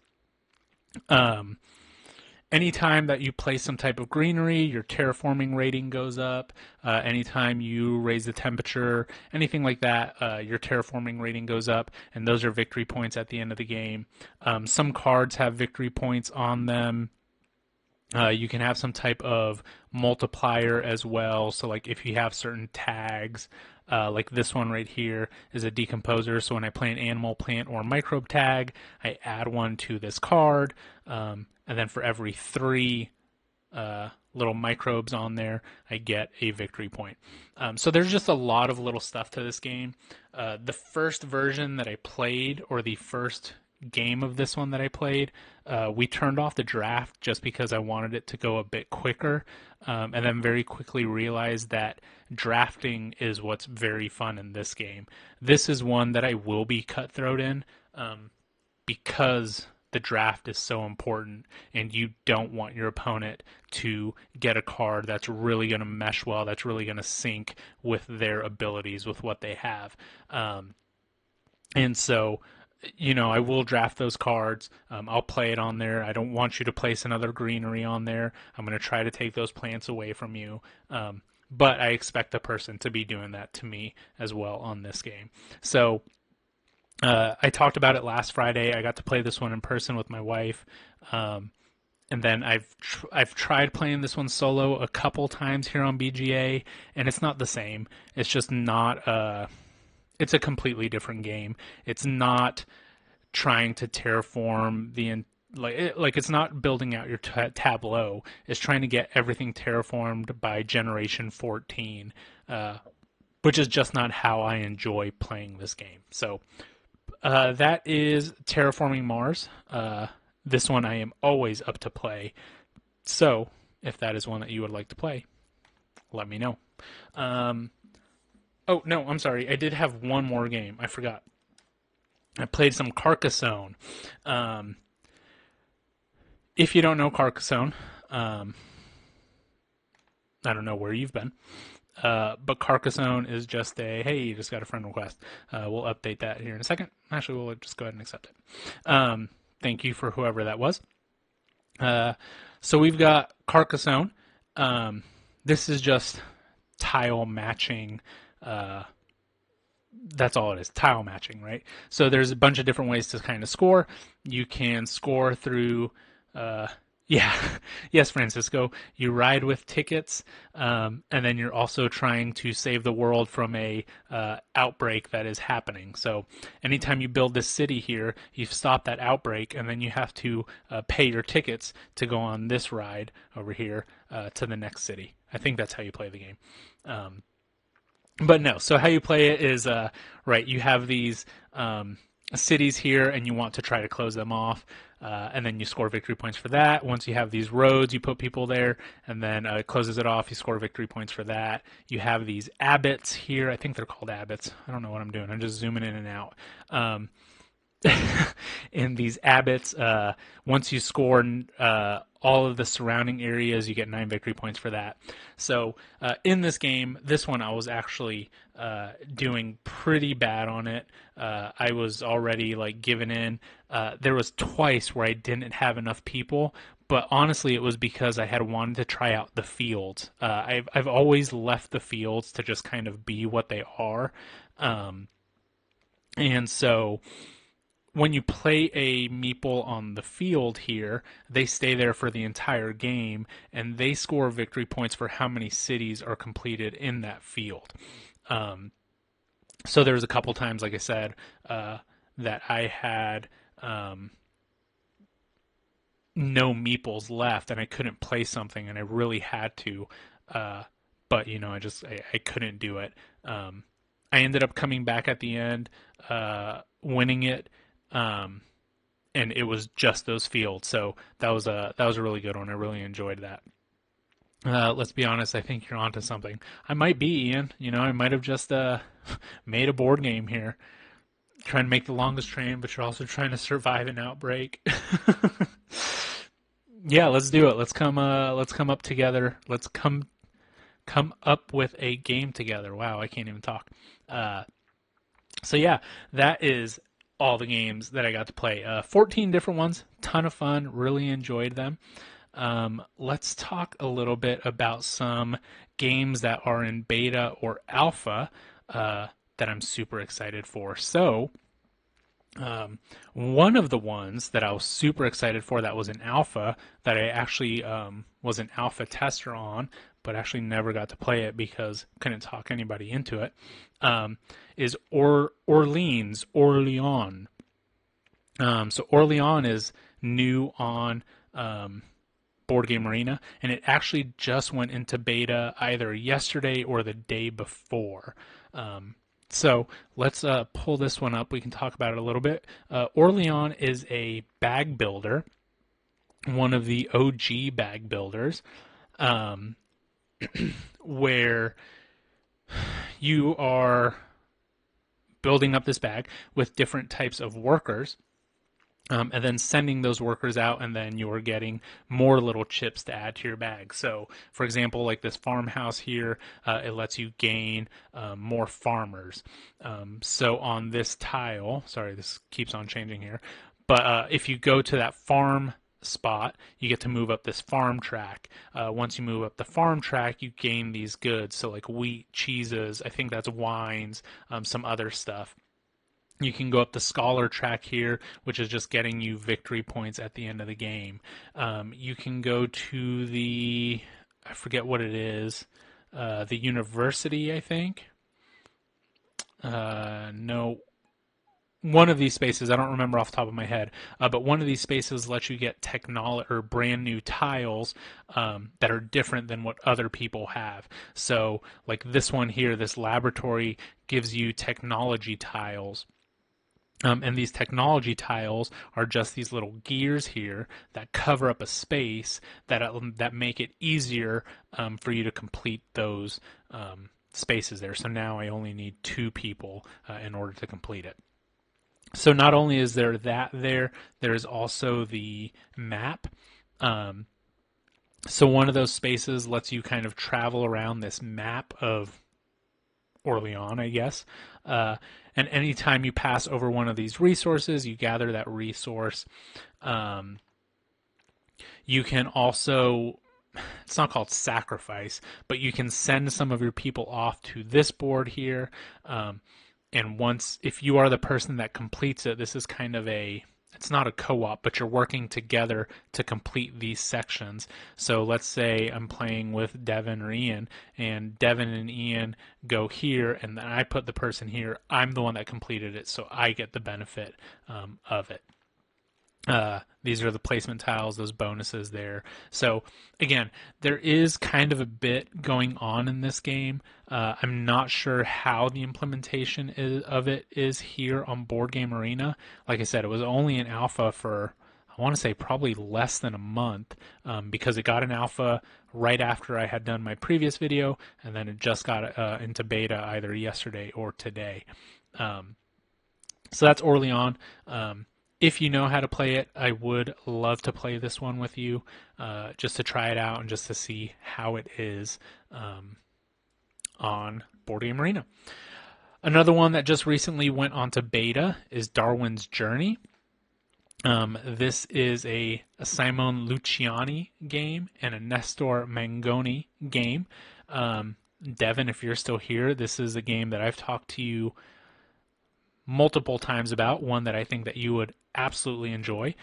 Anytime that you place some type of greenery, your terraforming rating goes up. Anytime you raise the temperature, anything like that, your terraforming rating goes up, and those are victory points at the end of the game. Some cards have victory points on them. You can have some type of multiplier as well. So like if you have certain tags, like this one right here is a decomposer. So when I play an animal, plant, or microbe tag, I add 1 to this card. And then for every 3 little microbes on there, I get a victory point. So there's just a lot of little stuff to this game. The first version that I played, or the first game of this one that I played, we turned off the draft just because I wanted it to go a bit quicker, and then very quickly realized that drafting is what's very fun in this game. This is one that I will be cutthroat in, because the draft is so important, and you don't want your opponent to get a card that's really going to mesh well, that's really going to sync with their abilities, with what they have. And so, I will draft those cards. I'll play it on there. I don't want you to place another greenery on there. I'm going to try to take those plants away from you. But I expect the person to be doing that to me as well on this game. So I talked about it last Friday. I got to play this one in person with my wife. And then I've tried playing this one solo a couple times here on BGA, and it's not the same. It's just not it's a completely different game. It's not trying to terraform like it's not building out your tableau. It's trying to get everything terraformed by generation 14, which is just not how I enjoy playing this game. So that is Terraforming Mars. This one I am always up to play. So if that is one that you would like to play, let me know. Oh no, I'm sorry. I did have one more game. I forgot. I played some Carcassonne. If you don't know Carcassonne, I don't know where you've been. But Carcassonne is just a, hey, you just got a friend request. We'll update that here in a second. Actually, we'll just go ahead and accept it. Thank you for whoever that was. So we've got Carcassonne. This is just tile matching. That's all it is, tile matching, right? So there's a bunch of different ways to kind of score. You can score through yeah, yes, Francisco. You ride with tickets, and then you're also trying to save the world from a outbreak that is happening. So anytime you build this city here, you stop that outbreak, and then you have to pay your tickets to go on this ride over here to the next city. I think that's how you play the game. But no, so how you play it is, right, you have these cities here and you want to try to close them off, and then you score victory points for that. Once you have these roads, you put people there, and then it closes it off, you score victory points for that. You have these abbots here. I think they're called abbots. I don't know what I'm doing. I'm just zooming in and out. In these abbots, once you score all of the surrounding areas, you get 9 victory points for that. So in this game, this one I was actually doing pretty bad on it. I was already like giving in. There was twice where I didn't have enough people, but honestly, it was because I had wanted to try out the fields. I've always left the fields to just kind of be what they are, and so when you play a meeple on the field here, they stay there for the entire game, and they score victory points for how many cities are completed in that field. So there's a couple times, like I said, that I had no meeples left, and I couldn't play something, and I really had to, but I couldn't do it. I ended up coming back at the end, winning it. And it was just those fields, so that was a really good one. I really enjoyed that. Let's be honest, I think you're onto something. I might be, Ian. I might have just made a board game here, trying to make the longest train, but you're also trying to survive an outbreak. Yeah, let's do it. Let's come up together. Let's come up with a game together. Wow, I can't even talk. So yeah, that is all the games that I got to play. 14 different ones, ton of fun, really enjoyed them. Let's talk a little bit about some games that are in beta or alpha that I'm super excited for. So, one of the ones that I was super excited for that was an alpha that I actually was an alpha tester on, but actually never got to play it because couldn't talk anybody into it, is Orleans. So Orleans is new on Board Game Arena, and it actually just went into beta either yesterday or the day before. So let's pull this one up. We can talk about it a little bit. Orleans is a bag builder, one of the OG bag builders, where you are building up this bag with different types of workers, and then sending those workers out, and then you're getting more little chips to add to your bag. So, for example, like this farmhouse here, it lets you gain more farmers. So on this tile, sorry, this keeps on changing here, but if you go to that farm spot, you get to move up this farm track. Once you move up the farm track, you gain these goods, so like wheat, cheeses, I think that's wines, some other stuff. You can go up the scholar track here, which is just getting you victory points at the end of the game. You can go to I forget what it is, the university, I think. No, one of these spaces, I don't remember off the top of my head, but one of these spaces lets you get technology or brand new tiles that are different than what other people have. So, like this one here, this laboratory gives you technology tiles. And these technology tiles are just these little gears here that cover up a space that make it easier for you to complete those spaces there. So now I only need 2 people in order to complete it. So not only is there that there is also the map. So one of those spaces lets you kind of travel around this map of Orleans, I guess. And anytime you pass over one of these resources, you gather that resource. You can also, it's not called sacrifice, but you can send some of your people off to this board here. And once, if you are the person that completes it, this is kind of it's not a co-op, but you're working together to complete these sections. So let's say I'm playing with Devin or Ian, and Devin and Ian go here, and then I put the person here. I'm the one that completed it, so I get the benefit of it. These are the placement tiles, those bonuses there. So again, there is kind of a bit going on in this game. I'm not sure how the implementation of it is here on Board Game Arena. Like I said, it was only an alpha for, I want to say, probably less than a month, because it got an alpha right after I had done my previous video, and then it just got into beta either yesterday or today. So that's Orleans. If you know how to play it, I would love to play this one with you, just to try it out and just to see how it is on Board Game Arena. Another one that just recently went onto beta is Darwin's Journey. This is a Simone Luciani game and a Nestor Mangoni game. Devin, if you're still here, this is a game that I've talked to you multiple times about, one that I think that you would absolutely enjoy.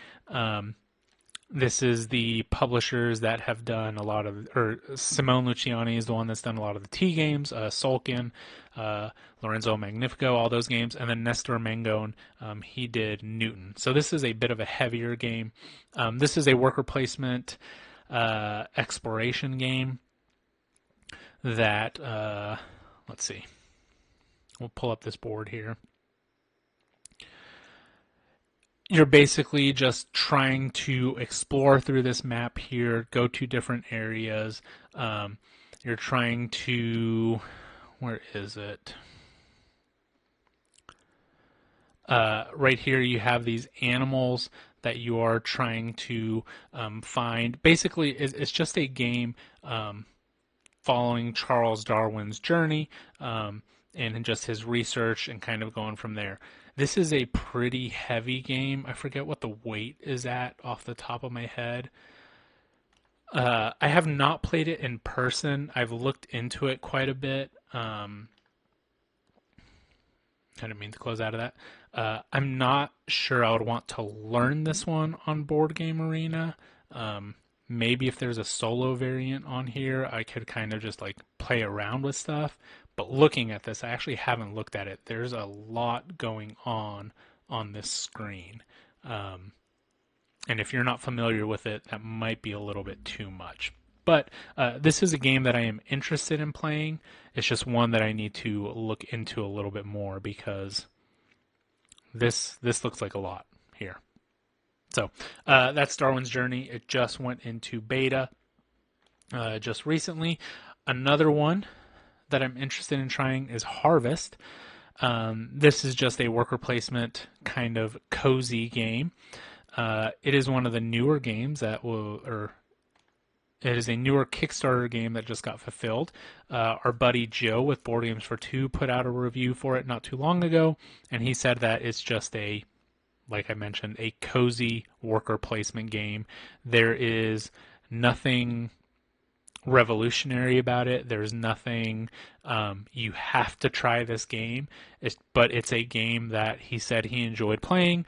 This is the publishers that have done a lot of, or Simone Luciani is the one that's done a lot of the T games, Sulkin, Lorenzo Magnifico, all those games, and then Nestor Mangone, he did Newton. So this is a bit of a heavier game. This is a worker placement exploration game that, let's see, we'll pull up this board here. You're basically just trying to explore through this map here, go to different areas. You're trying to, where is it? Right here you have these animals that you are trying to find. Basically, it's just a game following Charles Darwin's journey and just his research and kind of going from there. This is a pretty heavy game. I forget what the weight is at off the top of my head. I have not played it in person. I've looked into it quite a bit. I didn't mean to close out of that. I'm not sure I would want to learn this one on Board Game Arena. Maybe if there's a solo variant on here, I could kind of just like play around with stuff. But looking at this, I actually haven't looked at it. There's a lot going on this screen. And if you're not familiar with it, that might be a little bit too much. But this is a game that I am interested in playing. It's just one that I need to look into a little bit more because this looks like a lot here. So that's Darwin's Journey. It just went into beta just recently. Another one that I'm interested in trying is Harvest. This is just a worker placement kind of cozy game. It is one of the newer games that it is a newer Kickstarter game that just got fulfilled. Our buddy Joe with Board Games for Two put out a review for it not too long ago, and he said that it's just like I mentioned, a cozy worker placement game. There is nothing revolutionary about it. There's nothing you have to try this game, but it's a game that he said he enjoyed playing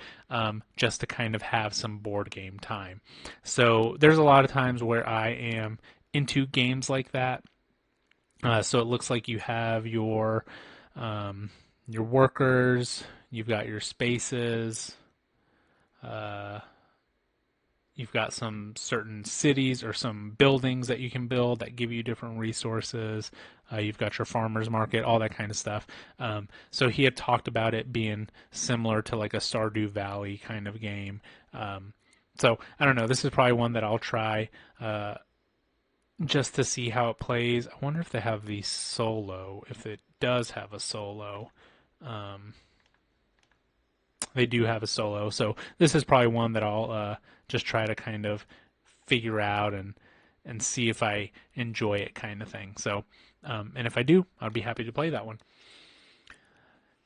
just to kind of have some board game time. So there's a lot of times where I am into games like that. So it looks like you have your workers, You've got your spaces. Uh, you've got some certain cities or some buildings that you can build that give you different resources. You've got your farmers market, all that kind of stuff. So he had talked about it being similar to like a Stardew Valley kind of game. So I don't know. This is probably one that I'll try just to see how it plays. I wonder if they have the solo. If it does have a solo, um, they do have a solo. So this is probably one that I'll just try to kind of figure out and see if I enjoy it, kind of thing. So, and if I do, I'd be happy to play that one.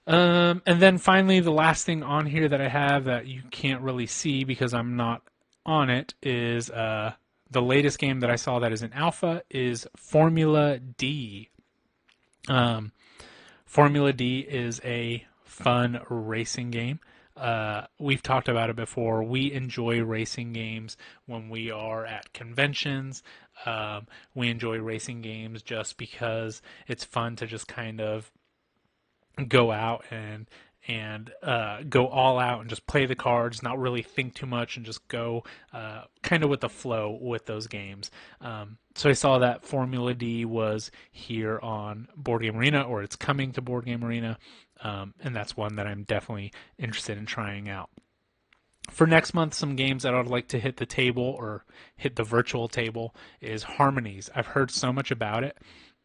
And then finally, the last thing on here that I have that you can't really see because I'm not on it is the latest game that I saw that is in alpha is Formula D. Formula D is a fun racing game. We've talked about it before. We enjoy racing games when we are at conventions. We enjoy racing games just because it's fun to just kind of go out and go all out and just play the cards, not really think too much, and just go kind of with the flow with those games. So I saw that Formula D was here on Board Game Arena, or it's coming to Board Game Arena, and that's one that I'm definitely interested in trying out. For next month, some games that I'd like to hit the table or hit the virtual table is Harmonies. I've heard so much about it.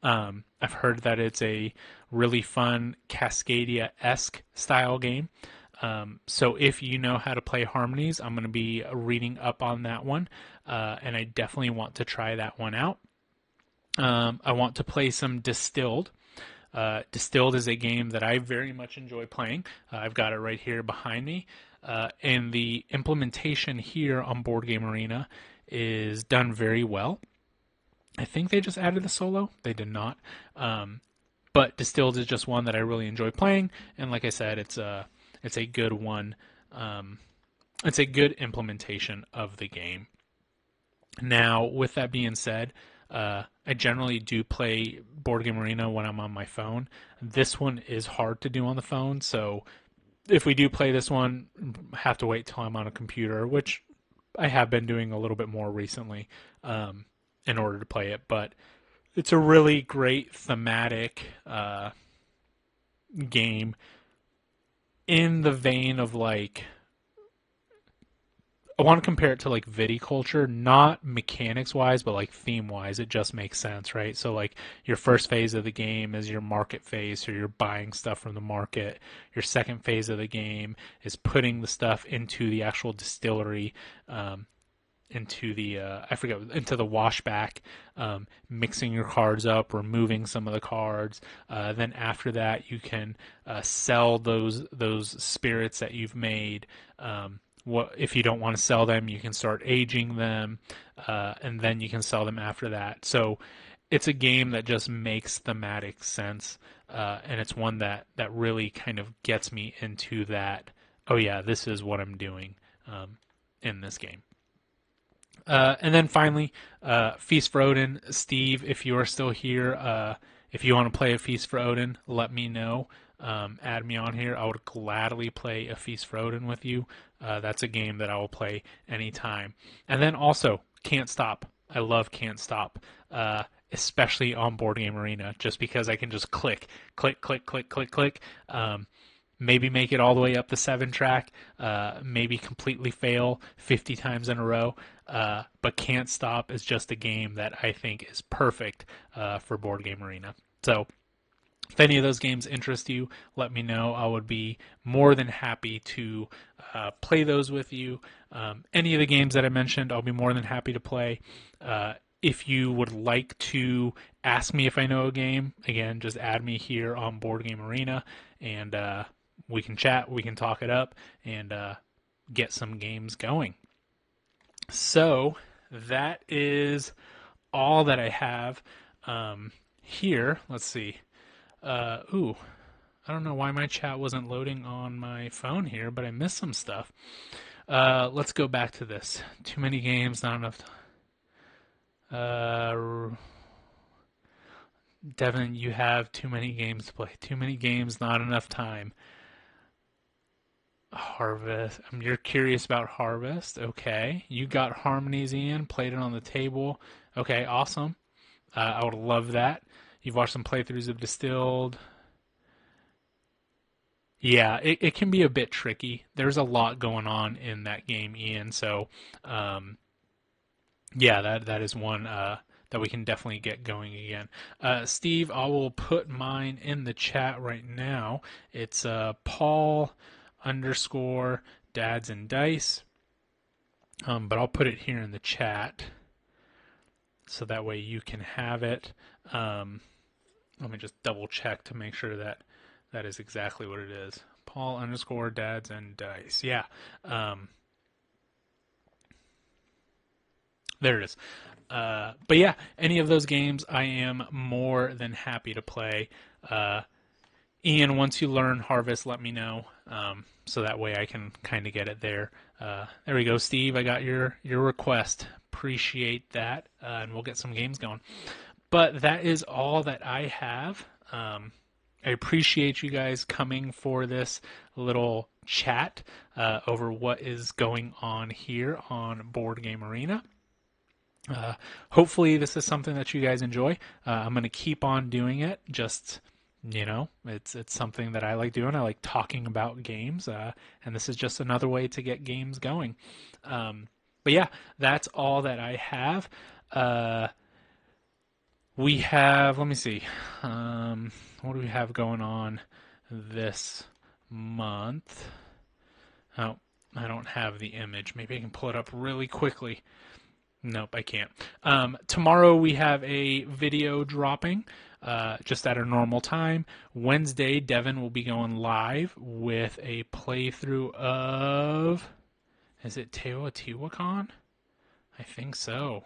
I've heard that it's a really fun Cascadia-esque style game. So if you know how to play Harmonies, I'm going to be reading up on that one, and I definitely want to try that one out. I want to play some Distilled. Distilled is a game that I very much enjoy playing. I've got it right here behind me. And the implementation here on Board Game Arena is done very well. I think they just added the solo. They did not. But Distilled is just one that I really enjoy playing. And like I said, it's a good one. It's a good implementation of the game. Now, with that being said, I generally do play Board Game Arena when I'm on my phone. This one is hard to do on the phone, so if we do play this one, have to wait till I'm on a computer, which I have been doing a little bit more recently in order to play it. But it's a really great thematic game in the vein of like, I want to compare it to like viticulture, not mechanics wise, but like theme wise. It just makes sense, right? So like your first phase of the game is your market phase, so you're buying stuff from the market. Your second phase of the game is putting the stuff into the actual distillery, into the into the washback, mixing your cards up, removing some of the cards. Then after that, you can sell those spirits that you've made. What if you don't want to sell them, you can start aging them, and then you can sell them after that. So it's a game that just makes thematic sense, and it's one that really kind of gets me into that. Oh yeah, this is what I'm doing in this game. And then finally, Feast for Odin. Steve, if you are still here, if you want to play a Feast for Odin, let me know. Add me on here. I would gladly play a Feast for Odin with you. That's a game that I will play anytime. And then also, Can't Stop. I love Can't Stop, especially on Board Game Arena, just because I can just click, click, click, click, click, click. Maybe make it all the way up the 7-track, maybe completely fail 50 times in a row. But Can't Stop is just a game that I think is perfect for Board Game Arena. So if any of those games interest you, let me know. I would be more than happy to play those with you. Any of the games that I mentioned, I'll be more than happy to play. If you would like to ask me if I know a game, again, just add me here on Board Game Arena, and we can chat, we can talk it up, and get some games going. So that is all that I have here. Let's see. I don't know why my chat wasn't loading on my phone here, but I missed some stuff. Let's go back to this. Too many games, not enough time. Devin, you have too many games to play. Too many games, not enough time. Harvest. You're curious about Harvest. Okay. You got Harmonies, Ian. Played it on the table. Okay, awesome. I would love that. You've watched some playthroughs of Distilled. Yeah, it can be a bit tricky. There's a lot going on in that game, Ian. So, um, yeah, that is one that we can definitely get going again. Steve, I will put mine in the chat right now. It's Paul underscore dads and dice. But I'll put it here in the chat so that way you can have it. Um, Let me just double check to make sure that that is exactly what it is. Paul underscore dads and dice. Yeah. Um, there it is. But yeah, any of those games I am more than happy to play. Uh, Ian, once you learn Harvest, let me know, so that way I can kind of get it there. There we go, Steve. I got your request. Appreciate that, and we'll get some games going. But that is all that I have. I appreciate you guys coming for this little chat over what is going on here on Board Game Arena. Hopefully, this is something that you guys enjoy. I'm going to keep on doing it. Just it's something that I like doing. I like talking about games, and this is just another way to get games going. But yeah, that's all that I have. We have, let me see, what do we have going on this month? Oh, I don't have the image. Maybe I can pull it up really quickly. Nope, I can't. Tomorrow we have a video dropping just at a normal time. Wednesday, Devin will be going live with a playthrough of, is it Teotihuacan? I think so.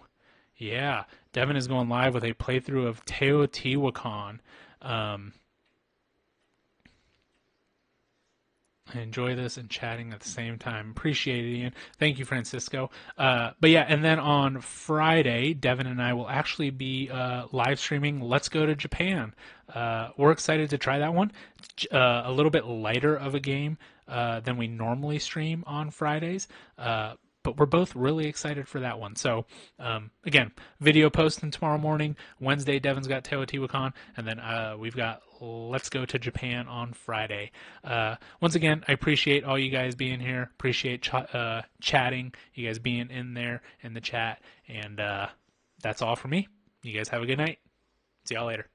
Yeah, Devin is going live with a playthrough of Teotihuacan. I enjoy this and chatting at the same time. Appreciate it, Ian. Thank you, Francisco. But yeah, and then on Friday, Devin and I will actually be live streaming Let's Go to Japan. We're excited to try that one. A little bit lighter of a game than we normally stream on Fridays. But we're both really excited for that one. So, again, video posting tomorrow morning. Wednesday, Devin's got Teotihuacan. And then we've got Let's Go to Japan on Friday. Once again, I appreciate all you guys being here. Appreciate chatting, you guys being in there in the chat. And that's all for me. You guys have a good night. See y'all later.